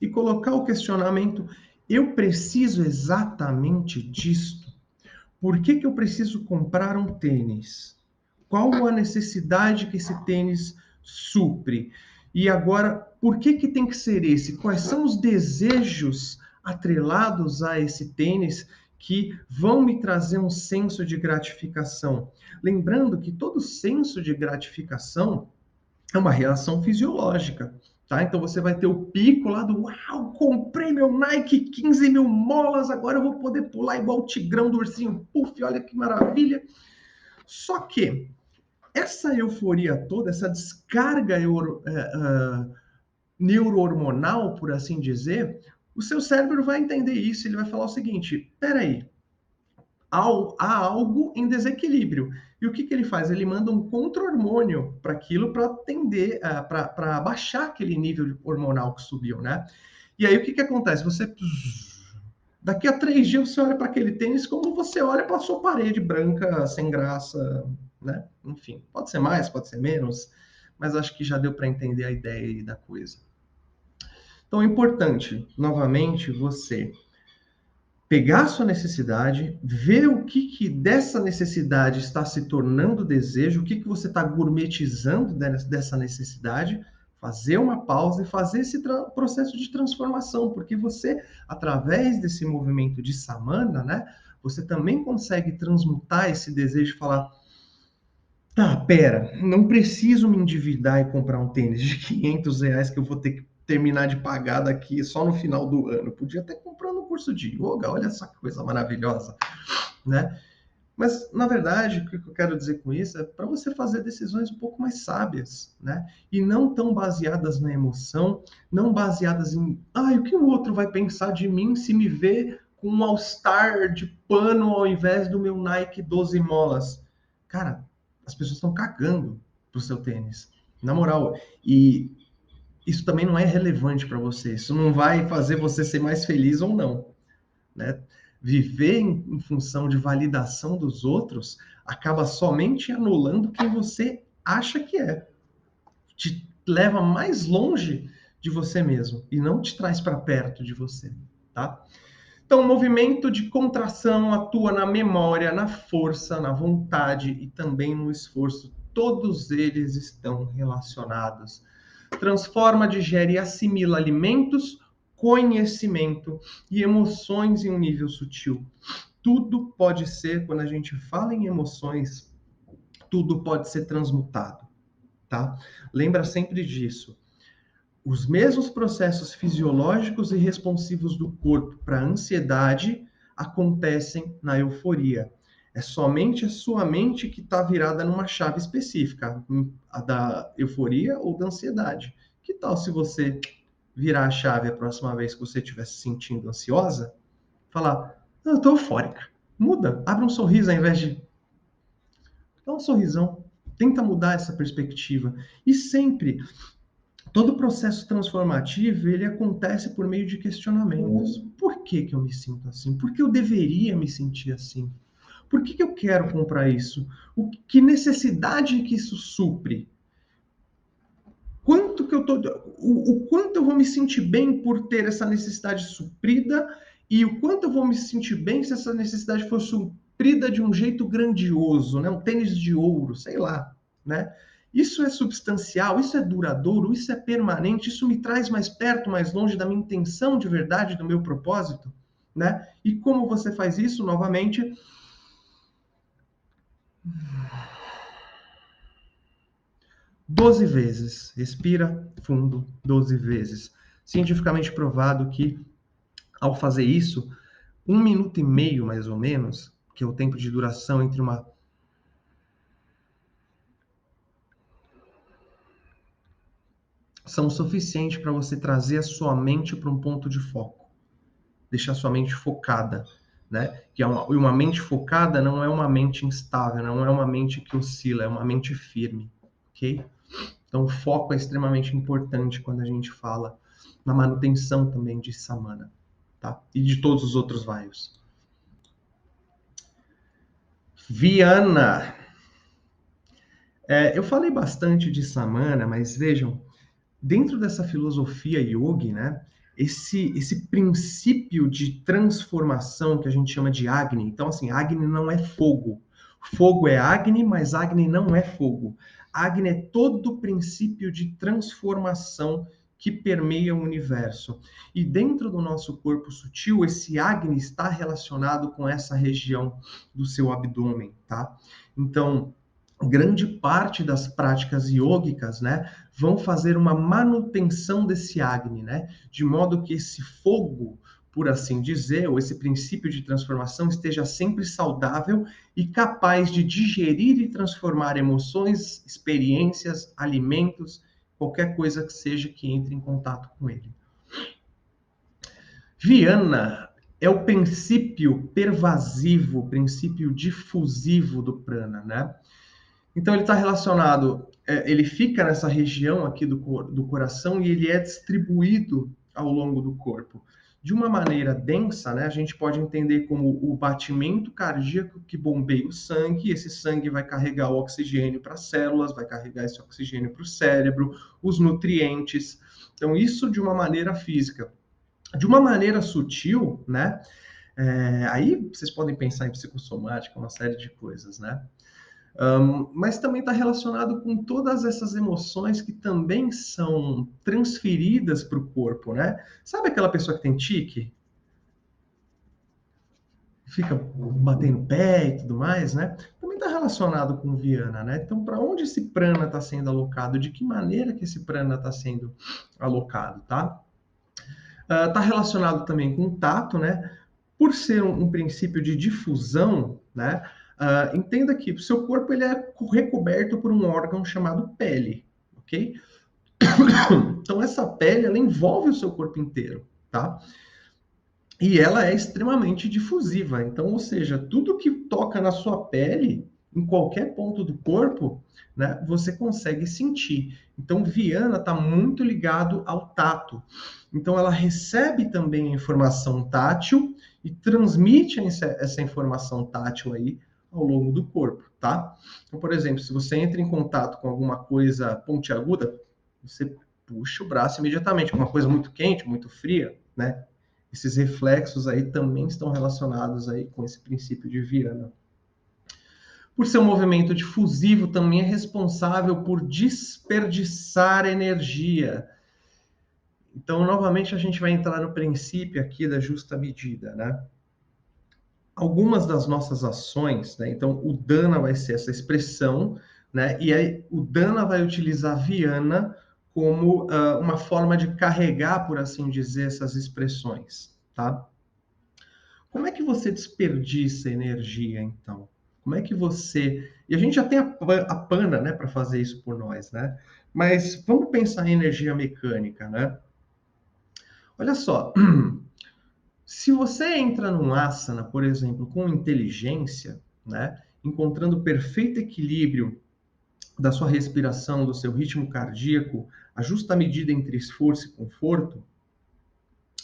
E colocar o questionamento: eu preciso exatamente disto? Por que que eu preciso comprar um tênis? Qual a necessidade que esse tênis supre? E agora, por que que tem que ser esse? Quais são os desejos atrelados a esse tênis que vão me trazer um senso de gratificação? Lembrando que todo senso de gratificação é uma reação fisiológica, tá? Então você vai ter o pico lá do uau, comprei meu Nike 15 mil molas, agora eu vou poder pular igual o Tigrão do Ursinho Puff, olha que maravilha. Só que essa euforia toda, essa descarga neurohormonal, por assim dizer, o seu cérebro vai entender isso, ele vai falar o seguinte: peraí, há algo em desequilíbrio. E o que, que ele faz? Ele manda um contra-hormônio para aquilo, para atender, para baixar aquele nível hormonal que subiu, né? E aí o que, que acontece? Daqui a 3 dias você olha para aquele tênis como você olha para a sua parede branca, sem graça, né? Enfim, pode ser mais, pode ser menos, mas acho que já deu para entender a ideia aí da coisa. Então é importante, novamente, você pegar a sua necessidade, ver o que, que dessa necessidade está se tornando desejo, o que, que você está gourmetizando dessa necessidade, fazer uma pausa e fazer esse processo de transformação, porque você, através desse movimento de samana, né, você também consegue transmutar esse desejo e falar: tá, pera, não preciso me endividar e comprar um tênis de R$ 500 que eu vou ter que terminar de pagar daqui só no final do ano. Podia até comprar um curso de yoga, olha só que coisa maravilhosa, né? Mas, na verdade, o que eu quero dizer com isso é para você fazer decisões um pouco mais sábias, né? E não tão baseadas na emoção, não baseadas em, o que o outro vai pensar de mim se me ver com um All-Star de pano ao invés do meu Nike 12 molas. Cara, as pessoas estão cagando pro seu tênis. Na moral, e isso também não é relevante para você. Isso não vai fazer você ser mais feliz ou não, né? Viver em função de validação dos outros acaba somente anulando quem você acha que é. Te leva mais longe de você mesmo e não te traz para perto de você, tá? Então, o movimento de contração atua na memória, na força, na vontade e também no esforço. Todos eles estão relacionados. Transforma, digere e assimila alimentos, conhecimento e emoções em um nível sutil. Tudo pode ser, quando a gente fala em emoções, tudo pode ser transmutado, tá? Lembra sempre disso. Os mesmos processos fisiológicos e responsivos do corpo para a ansiedade acontecem na euforia. É somente a sua mente que está virada numa chave específica, a da euforia ou da ansiedade. Que tal se você virar a chave a próxima vez que você estiver se sentindo ansiosa? Falar: eu estou eufórica. Muda, abre um sorriso ao invés de. Dá um sorrisão. Tenta mudar essa perspectiva. E sempre todo processo transformativo, ele acontece por meio de questionamentos. Por que que eu me sinto assim? Por que eu deveria me sentir assim? Por que que eu quero comprar isso? Que necessidade que isso supre? Quanto que eu tô, o quanto eu vou me sentir bem por ter essa necessidade suprida e o quanto eu vou me sentir bem se essa necessidade for suprida de um jeito grandioso, né? Um tênis de ouro, sei lá, né? Isso é substancial, isso é duradouro, isso é permanente, isso me traz mais perto, mais longe da minha intenção de verdade, do meu propósito, né? E como você faz isso, novamente, 12 vezes. Respira fundo 12 vezes. Cientificamente provado que, ao fazer isso, 1 minuto e meio, mais ou menos, que é o tempo de duração entre uma são suficientes para você trazer a sua mente para um ponto de foco, deixar a sua mente focada, né? Que uma mente focada não é uma mente instável, não é uma mente que oscila, é uma mente firme, ok? Então, o foco é extremamente importante quando a gente fala na manutenção também de samana, tá? E de todos os outros vaios. Viana. Eu falei bastante de samana, mas vejam, dentro dessa filosofia yogi, né, esse princípio de transformação que a gente chama de Agni. Então, assim, Agni não é fogo. Fogo é Agni, mas Agni não é fogo. Agni é todo o princípio de transformação que permeia o universo. E dentro do nosso corpo sutil, esse Agni está relacionado com essa região do seu abdômen, tá? Então, grande parte das práticas iógicas, né, vão fazer uma manutenção desse Agni, né, de modo que esse fogo, por assim dizer, ou esse princípio de transformação esteja sempre saudável e capaz de digerir e transformar emoções, experiências, alimentos, qualquer coisa que seja que entre em contato com ele. Viana é o princípio pervasivo, o princípio difusivo do prana, né? Então ele está relacionado, ele fica nessa região aqui do coração e ele é distribuído ao longo do corpo. De uma maneira densa, né, a gente pode entender como o batimento cardíaco que bombeia o sangue, esse sangue vai carregar o oxigênio para as células, vai carregar esse oxigênio para o cérebro, os nutrientes. Então, isso de uma maneira física. De uma maneira sutil, né? Aí vocês podem pensar em psicossomática, uma série de coisas, né? Mas também está relacionado com todas essas emoções que também são transferidas para o corpo, né? Sabe aquela pessoa que tem tique? Fica batendo o pé e tudo mais, né? Também está relacionado com Viana, né? Então, para onde esse prana está sendo alocado? De que maneira que esse prana está sendo alocado, tá? Está relacionado também com o tato, né? Por ser um princípio de difusão, né? Entenda que o seu corpo ele é recoberto por um órgão chamado pele, ok? Então essa pele ela envolve o seu corpo inteiro, tá? E ela é extremamente difusiva. Então, ou seja, tudo que toca na sua pele, em qualquer ponto do corpo, né, você consegue sentir. Então, Viana está muito ligado ao tato. Então, ela recebe também a informação tátil e transmite essa informação tátil aí ao longo do corpo, tá? Então, por exemplo, se você entra em contato com alguma coisa pontiaguda, você puxa o braço imediatamente. Com uma coisa muito quente, muito fria, né? Esses reflexos aí também estão relacionados aí com esse princípio de Viana. Por ser um movimento difusivo, também é responsável por desperdiçar energia. Então, novamente, a gente vai entrar no princípio aqui da justa medida, né? Algumas das nossas ações, né? Então, o Dana vai ser essa expressão, né? E aí, o Dana vai utilizar Viana como uma forma de carregar, por assim dizer, essas expressões, tá? Como é que você desperdiça energia, então? Como é que você... E a gente já tem a pana, né, para fazer isso por nós, né? Mas vamos pensar em energia mecânica, né? Olha só, se você entra num asana, por exemplo, com inteligência, né, encontrando o perfeito equilíbrio da sua respiração, do seu ritmo cardíaco, a justa medida entre esforço e conforto,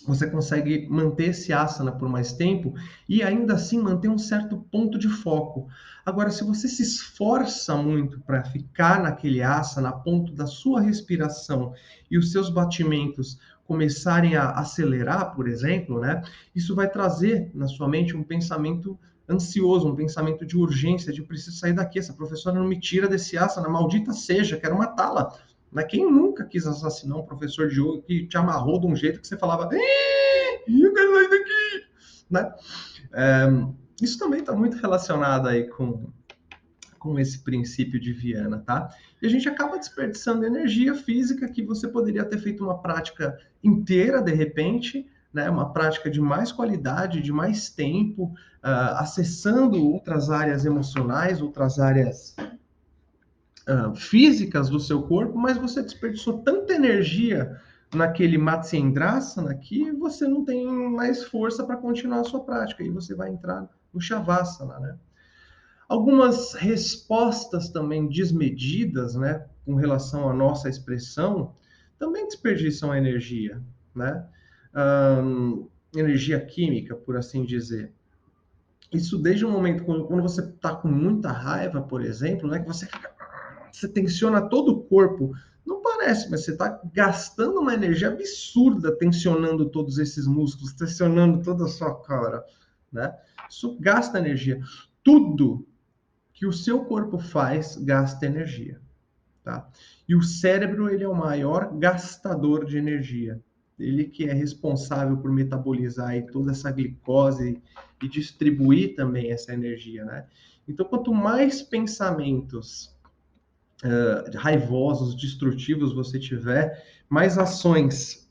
você consegue manter esse asana por mais tempo e ainda assim manter um certo ponto de foco. Agora, se você se esforça muito para ficar naquele asana a ponto da sua respiração e os seus batimentos começarem a acelerar, por exemplo, né? Isso vai trazer na sua mente um pensamento ansioso, um pensamento de urgência, de preciso sair daqui, essa professora não me tira desse asana, maldita seja, quero matá-la. Mas quem nunca quis assassinar um professor de yoga que te amarrou de um jeito que você falava, eu quero sair daqui, né? Isso também está muito relacionado aí com esse princípio de Viana, tá? E a gente acaba desperdiçando energia física que você poderia ter feito uma prática inteira, de repente, né? Uma prática de mais qualidade, de mais tempo, acessando outras áreas emocionais, outras áreas físicas do seu corpo, mas você desperdiçou tanta energia naquele Matsyendrasana que você não tem mais força para continuar a sua prática e você vai entrar no Shavasana, né? Algumas respostas também desmedidas, né, com relação à nossa expressão, também desperdiçam energia, né? Energia química, por assim dizer. Isso desde o momento quando você está com muita raiva, por exemplo, né, que você tensiona todo o corpo. Não parece, mas você está gastando uma energia absurda tensionando todos esses músculos, tensionando toda a sua cara, né? Isso gasta energia. Tudo que o seu corpo faz gasta energia, tá? E o cérebro, ele é o maior gastador de energia. Ele que é responsável por metabolizar aí toda essa glicose e distribuir também essa energia, né? Então, quanto mais pensamentos raivosos, destrutivos você tiver, mais ações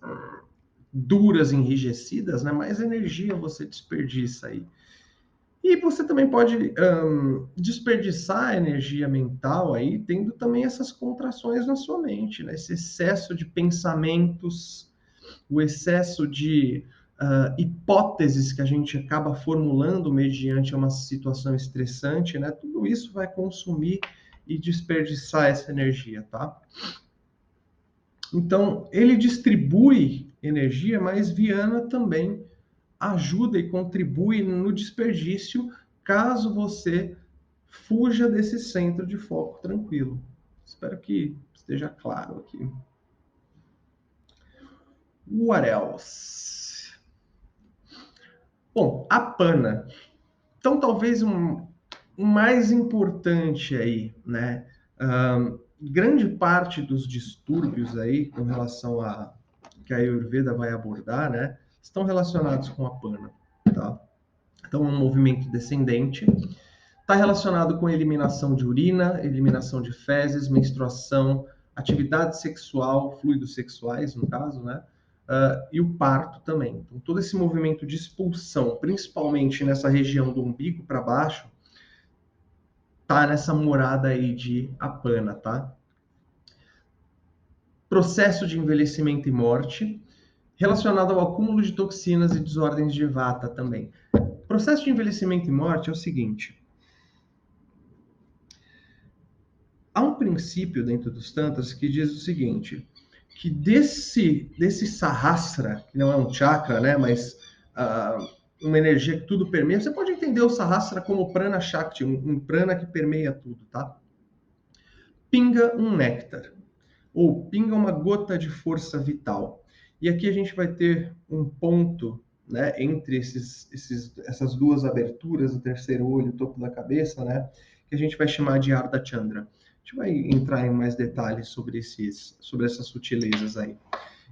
duras, enrijecidas, né? Mais energia você desperdiça aí. E você também pode desperdiçar energia mental aí, tendo também essas contrações na sua mente, né? Esse excesso de pensamentos, o excesso de hipóteses que a gente acaba formulando mediante uma situação estressante, né? Tudo isso vai consumir e desperdiçar essa energia, tá? Então, ele distribui energia, mas Viana também ajuda e contribui no desperdício caso você fuja desse centro de foco tranquilo. Espero que esteja claro aqui. What else? Bom, a pana. Então, talvez um mais importante aí, né? Grande parte dos distúrbios aí com relação a que a Ayurveda vai abordar, né? Estão relacionados com a pana, tá? Então, é um movimento descendente. Está relacionado com eliminação de urina, eliminação de fezes, menstruação, atividade sexual, fluidos sexuais, no caso, né? E o parto também. Então, todo esse movimento de expulsão, principalmente nessa região do umbigo para baixo, tá nessa morada aí de Apana, tá? Processo de envelhecimento e morte, relacionado ao acúmulo de toxinas e desordens de vata também. Processo de envelhecimento e morte é o seguinte: há um princípio dentro dos Tantras que diz o seguinte, que desse Sahasra, que não é um chakra, né, mas uma energia que tudo permeia, você pode entender o Sahasra como Prana Shakti, um prana que permeia tudo, tá? Pinga um néctar, ou pinga uma gota de força vital. E aqui a gente vai ter um ponto, né, entre essas duas aberturas, o terceiro olho, o topo da cabeça, né, que a gente vai chamar de Ardha Chandra. A gente vai entrar em mais detalhes sobre essas sutilezas aí.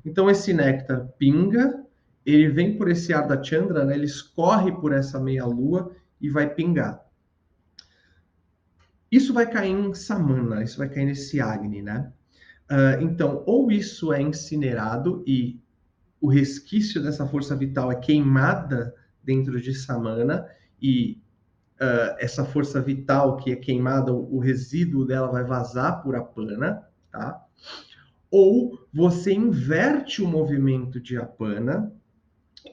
Então, esse néctar pinga, ele vem por esse Ardha Chandra, né, ele escorre por essa meia-lua e vai pingar. Isso vai cair em Samana, isso vai cair nesse Agni, né? Então, ou isso é incinerado e o resquício dessa força vital é queimada dentro de Samana e essa força vital que é queimada, o resíduo dela vai vazar por Apana, tá? Ou você inverte o movimento de Apana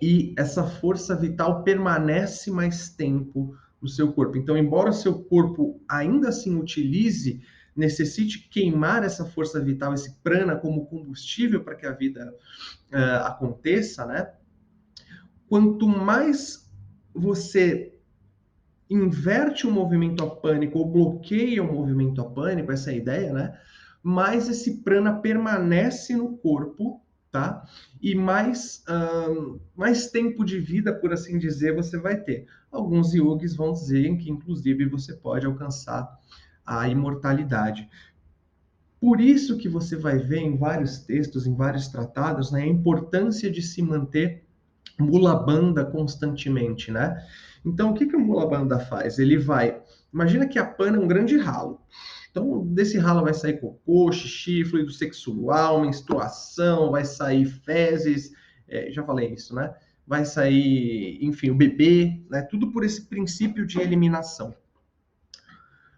e essa força vital permanece mais tempo no seu corpo. Então, embora o seu corpo ainda assim utilize, necessite queimar essa força vital, esse prana como combustível para que a vida aconteça, né? Quanto mais você inverte o movimento apânico ou bloqueia o movimento apânico, essa é a ideia, né? Mais esse prana permanece no corpo, tá? E mais tempo de vida, por assim dizer, você vai ter. Alguns yogis vão dizer que, inclusive, você pode alcançar a imortalidade. Por isso que você vai ver em vários textos, em vários tratados, né, a importância de se manter Mula Bandha constantemente, né? Então, o que que o Mula Bandha faz? Ele vai... Imagina que a pana é um grande ralo. Então, desse ralo vai sair cocô, xixi, fluido sexual, menstruação, vai sair fezes, já falei isso, né? Vai sair, enfim, o bebê, né? Tudo por esse princípio de eliminação.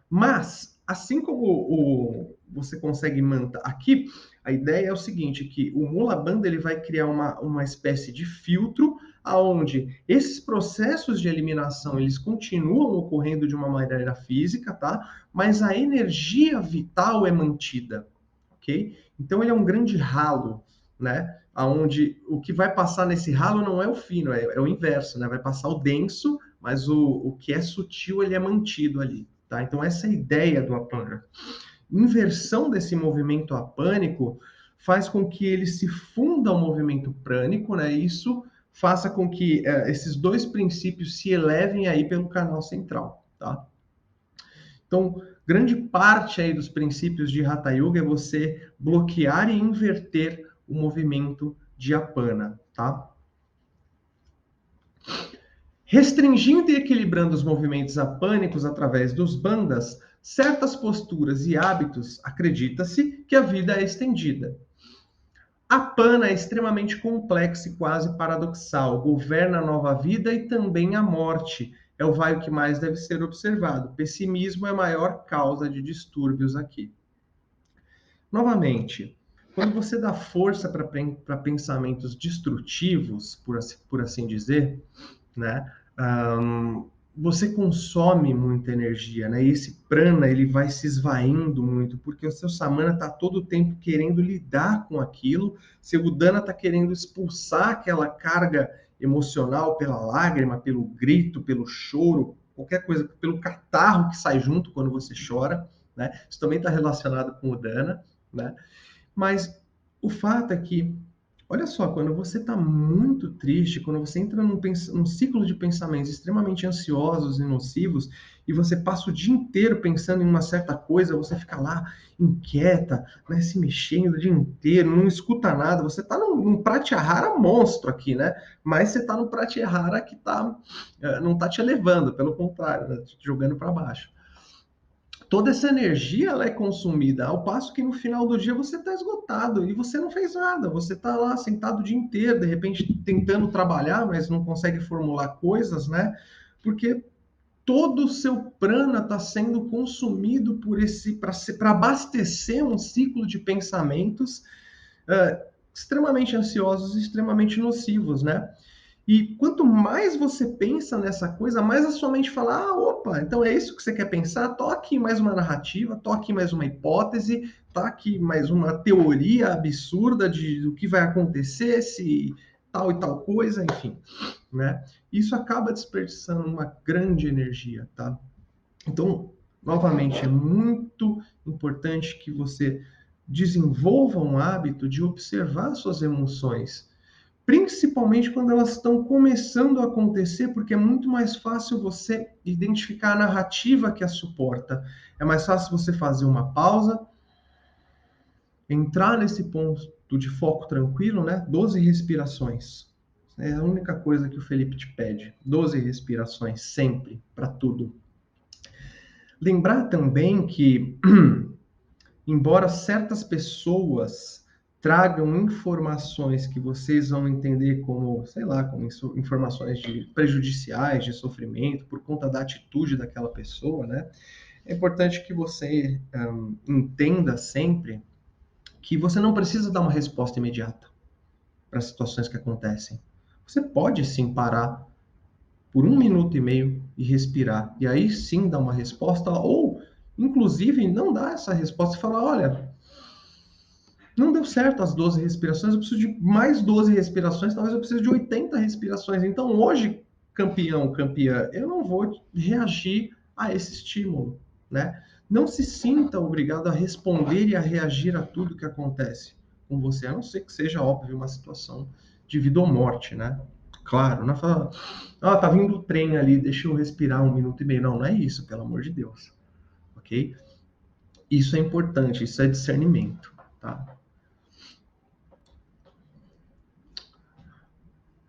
Mas, assim como você consegue manter... Aqui, a ideia é o seguinte, que o Mula Bandha ele vai criar uma espécie de filtro aonde esses processos de eliminação eles continuam ocorrendo de uma maneira física, tá? Mas a energia vital é mantida, ok? Então, ele é um grande ralo, né? Aonde o que vai passar nesse ralo não é o fino, é o inverso, né? Vai passar o denso, mas o que é sutil ele é mantido ali. Tá? Então, essa é a ideia do Apana. Inversão desse movimento apânico faz com que ele se funda ao movimento prânico, né? Isso faça com que esses dois princípios se elevem aí pelo canal central, tá? Então, grande parte aí dos princípios de Hatha Yoga é você bloquear e inverter o movimento de Apana, tá? Restringindo e equilibrando os movimentos apânicos através dos bandhas, certas posturas e hábitos, acredita-se que a vida é estendida. A Pana é extremamente complexa e quase paradoxal, governa a nova vida e também a morte. É o vai o que mais deve ser observado. Pessimismo é a maior causa de distúrbios aqui. Novamente, quando você dá força para pensamentos destrutivos, por assim dizer, né? Você consome muita energia, né? E esse prana ele vai se esvaindo muito, porque o seu samana está todo o tempo querendo lidar com aquilo, seu udana está querendo expulsar aquela carga emocional pela lágrima, pelo grito, pelo choro, qualquer coisa, pelo catarro que sai junto quando você chora, né? Isso também está relacionado com o dana, né? Mas o fato é que, olha só, quando você está muito triste, quando você entra num ciclo de pensamentos extremamente ansiosos e nocivos, e você passa o dia inteiro pensando em uma certa coisa, você fica lá inquieta, né, se mexendo o dia inteiro, não escuta nada, você está num pratyahara monstro aqui, né? Mas você está num pratyahara que não está te elevando, pelo contrário, né, te jogando para baixo. Toda essa energia ela é consumida, ao passo que no final do dia você está esgotado e você não fez nada, você está lá sentado o dia inteiro, de repente tentando trabalhar, mas não consegue formular coisas, né? Porque todo o seu prana está sendo consumido por para abastecer um ciclo de pensamentos extremamente ansiosos e extremamente nocivos, né? E quanto mais você pensa nessa coisa, mais a sua mente fala: ah, opa, então é isso que você quer pensar? Toque mais uma narrativa, toque mais uma hipótese, toque mais uma teoria absurda do que vai acontecer se tal e tal coisa, enfim, né? Isso acaba desperdiçando uma grande energia, tá? Então, novamente, é muito importante que você desenvolva um hábito de observar suas emoções, principalmente quando elas estão começando a acontecer, porque é muito mais fácil você identificar a narrativa que a suporta. É mais fácil você fazer uma pausa, entrar nesse ponto de foco tranquilo, né? 12 respirações. É a única coisa que o Felipe te pede. 12 respirações, sempre, para tudo. Lembrar também que, embora certas pessoas tragam informações que vocês vão entender como, sei lá, como informações prejudiciais, de sofrimento, por conta da atitude daquela pessoa, né? É importante que você entenda sempre que você não precisa dar uma resposta imediata para as situações que acontecem. Você pode sim parar por 1 minuto e meio e respirar, e aí sim dar uma resposta, ou inclusive não dar essa resposta e falar: olha, não deu certo as 12 respirações, eu preciso de mais 12 respirações, talvez eu precise de 80 respirações. Então, hoje, campeão, campeã, eu não vou reagir a esse estímulo, né? Não se sinta obrigado a responder e a reagir a tudo que acontece com você, a não ser que seja, óbvio, uma situação de vida ou morte, né? Claro, não fala, ah, tá vindo o trem ali, deixa eu respirar 1 minuto e meio. Não, não é isso, pelo amor de Deus, ok? Isso é importante, isso é discernimento, tá?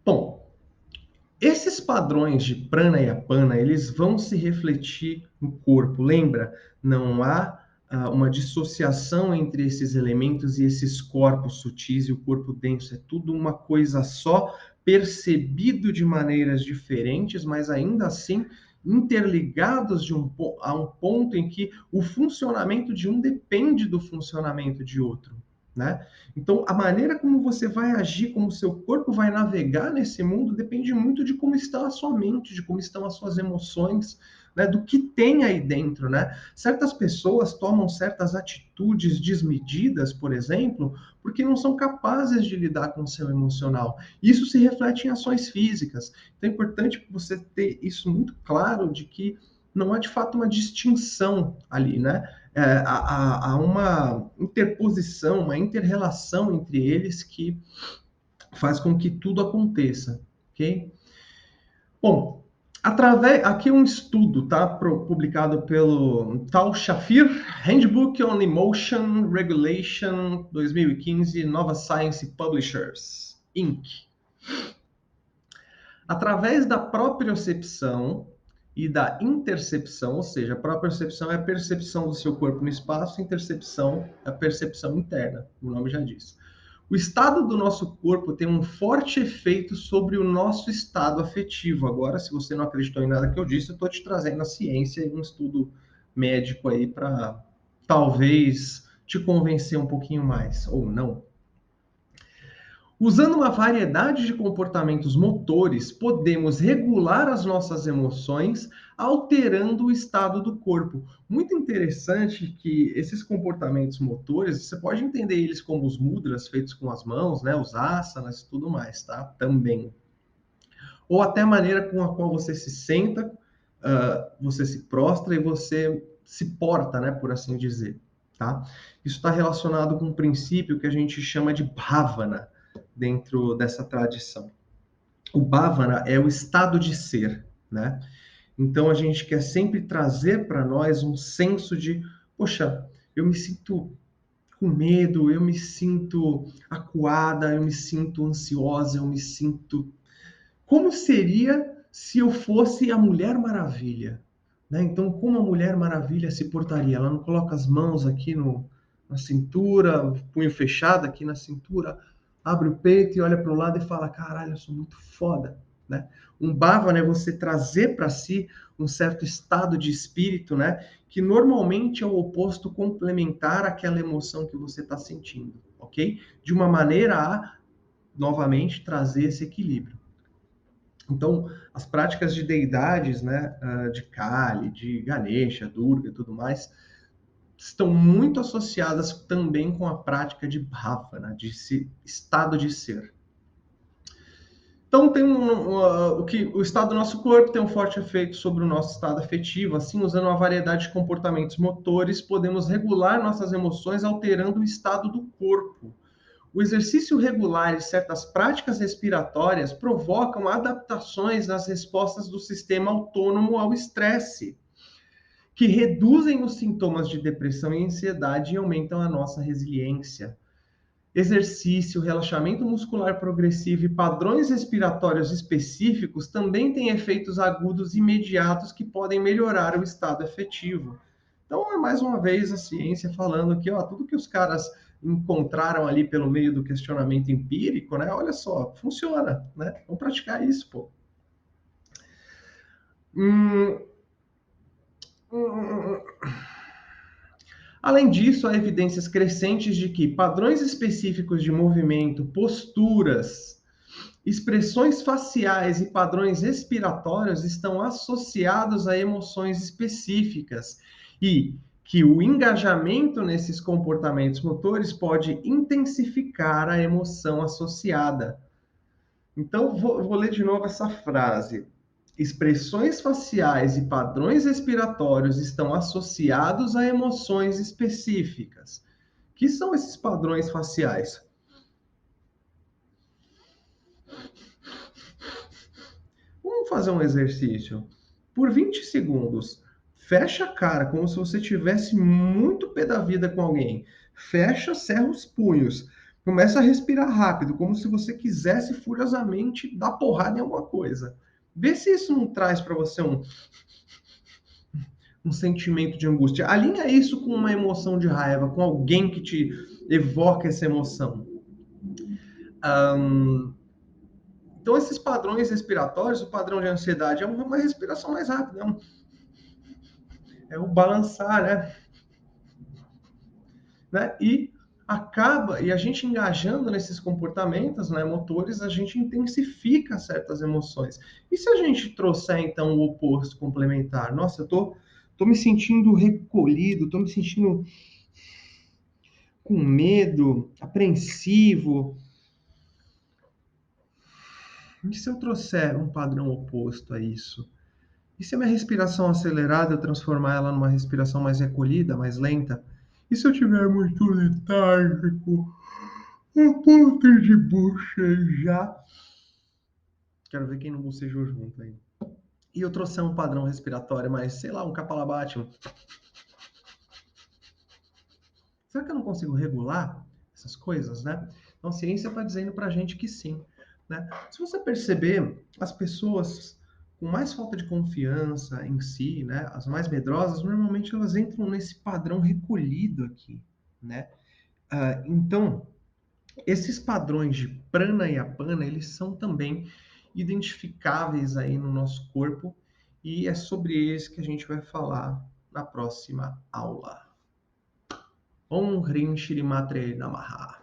Bom, esses padrões de prana e apana, eles vão se refletir no corpo. Lembra? Não há uma dissociação entre esses elementos e esses corpos sutis e o corpo denso. É tudo uma coisa só, percebido de maneiras diferentes, mas ainda assim interligados a um ponto em que o funcionamento de um depende do funcionamento de outro, né? Então, a maneira como você vai agir, como o seu corpo vai navegar nesse mundo, depende muito de como está a sua mente, de como estão as suas emoções, né? Do que tem aí dentro, né? Certas pessoas tomam certas atitudes desmedidas, por exemplo, porque não são capazes de lidar com o seu emocional. Isso se reflete em ações físicas. Então, é importante você ter isso muito claro de que não há de fato uma distinção ali, né? Há uma interposição, uma inter-relação entre eles que faz com que tudo aconteça, ok? Bom, Aqui um estudo, tá? Publicado pelo Tal Shafir, Handbook on Emotion Regulation 2015, Nova Science Publishers, Inc. Através da propriocepção e da intercepção, ou seja, a propriocepção é a percepção do seu corpo no espaço, a intercepção é a percepção interna, o nome já diz. O estado do nosso corpo tem um forte efeito sobre o nosso estado afetivo. Agora, se você não acreditou em nada que eu disse, eu estou te trazendo a ciência e um estudo médico aí para talvez te convencer um pouquinho mais, ou não. Usando uma variedade de comportamentos motores, podemos regular as nossas emoções, alterando o estado do corpo. Muito interessante que esses comportamentos motores, você pode entender eles como os mudras feitos com as mãos, né, os asanas e tudo mais, tá? Também. Ou até a maneira com a qual você se senta, você se prostra e você se porta, né, por assim dizer, tá? Isso está relacionado com um princípio que a gente chama de bhavana dentro dessa tradição. O bhavana é o estado de ser, né? Então a gente quer sempre trazer para nós um senso de, poxa, eu me sinto com medo, eu me sinto acuada, eu me sinto ansiosa, eu me sinto. Como seria se eu fosse a Mulher Maravilha? Né? Então, como a Mulher Maravilha se portaria? Ela não coloca as mãos aqui na cintura, punho fechado aqui na cintura, abre o peito e olha para o lado e fala: caralho, eu sou muito foda. Né? Um bhavana é você trazer para si um certo estado de espírito, né? Que normalmente é o oposto complementar àquela emoção que você está sentindo, ok? De uma maneira a, novamente, trazer esse equilíbrio. Então, as práticas de deidades, né, de Kali, de Ganesha, Durga e tudo mais, estão muito associadas também com a prática de bhavana, de estado de ser. Então, tem o estado do nosso corpo tem um forte efeito sobre o nosso estado afetivo. Assim, usando uma variedade de comportamentos motores, podemos regular nossas emoções alterando o estado do corpo. O exercício regular e certas práticas respiratórias provocam adaptações nas respostas do sistema autônomo ao estresse, que reduzem os sintomas de depressão e ansiedade e aumentam a nossa resiliência. Exercício, relaxamento muscular progressivo e padrões respiratórios específicos também têm efeitos agudos imediatos que podem melhorar o estado afetivo. Então, é mais uma vez a ciência falando que, ó, tudo que os caras encontraram ali pelo meio do questionamento empírico, né? Olha só, funciona, né? Vamos praticar isso, pô. Hum, hum, Além disso, há evidências crescentes de que padrões específicos de movimento, posturas, expressões faciais e padrões respiratórios estão associados a emoções específicas e que o engajamento nesses comportamentos motores pode intensificar a emoção associada. Então, vou ler de novo essa frase. Expressões faciais e padrões respiratórios estão associados a emoções específicas. Que são esses padrões faciais? Vamos fazer um exercício. Por 20 segundos, fecha a cara como se você tivesse muito pé da vida com alguém. Fecha, cerra os punhos. Começa a respirar rápido, como se você quisesse furiosamente dar porrada em alguma coisa. Vê se isso não traz para você um sentimento de angústia. Alinha isso com uma emoção de raiva, com alguém que te evoca essa emoção. Então, esses padrões respiratórios, o padrão de ansiedade é uma respiração mais rápida, é o balançar, né? E a gente engajando nesses comportamentos, né, motores, a gente intensifica certas emoções. E se a gente trouxer, então, o oposto complementar? Nossa, eu tô me sentindo recolhido, tô me sentindo com medo, apreensivo. E se eu trouxer um padrão oposto a isso? E se a minha respiração acelerada eu transformar ela numa respiração mais recolhida, mais lenta? E se eu tiver muito letárgico, a ponto de bocejar? Quero ver quem não bocejou junto aí. e eu trouxer um padrão respiratório, mas sei lá, um Kapalabhati, será que eu não consigo regular essas coisas, né? Então, a ciência está dizendo para a gente que sim, né? Se você perceber, as pessoas com mais falta de confiança em si, né, as mais medrosas, normalmente elas entram nesse padrão recolhido aqui, né? Então, esses padrões de prana e apana, eles são também identificáveis aí no nosso corpo e é sobre eles que a gente vai falar na próxima aula. Om Hrim Shri Matre Namaha.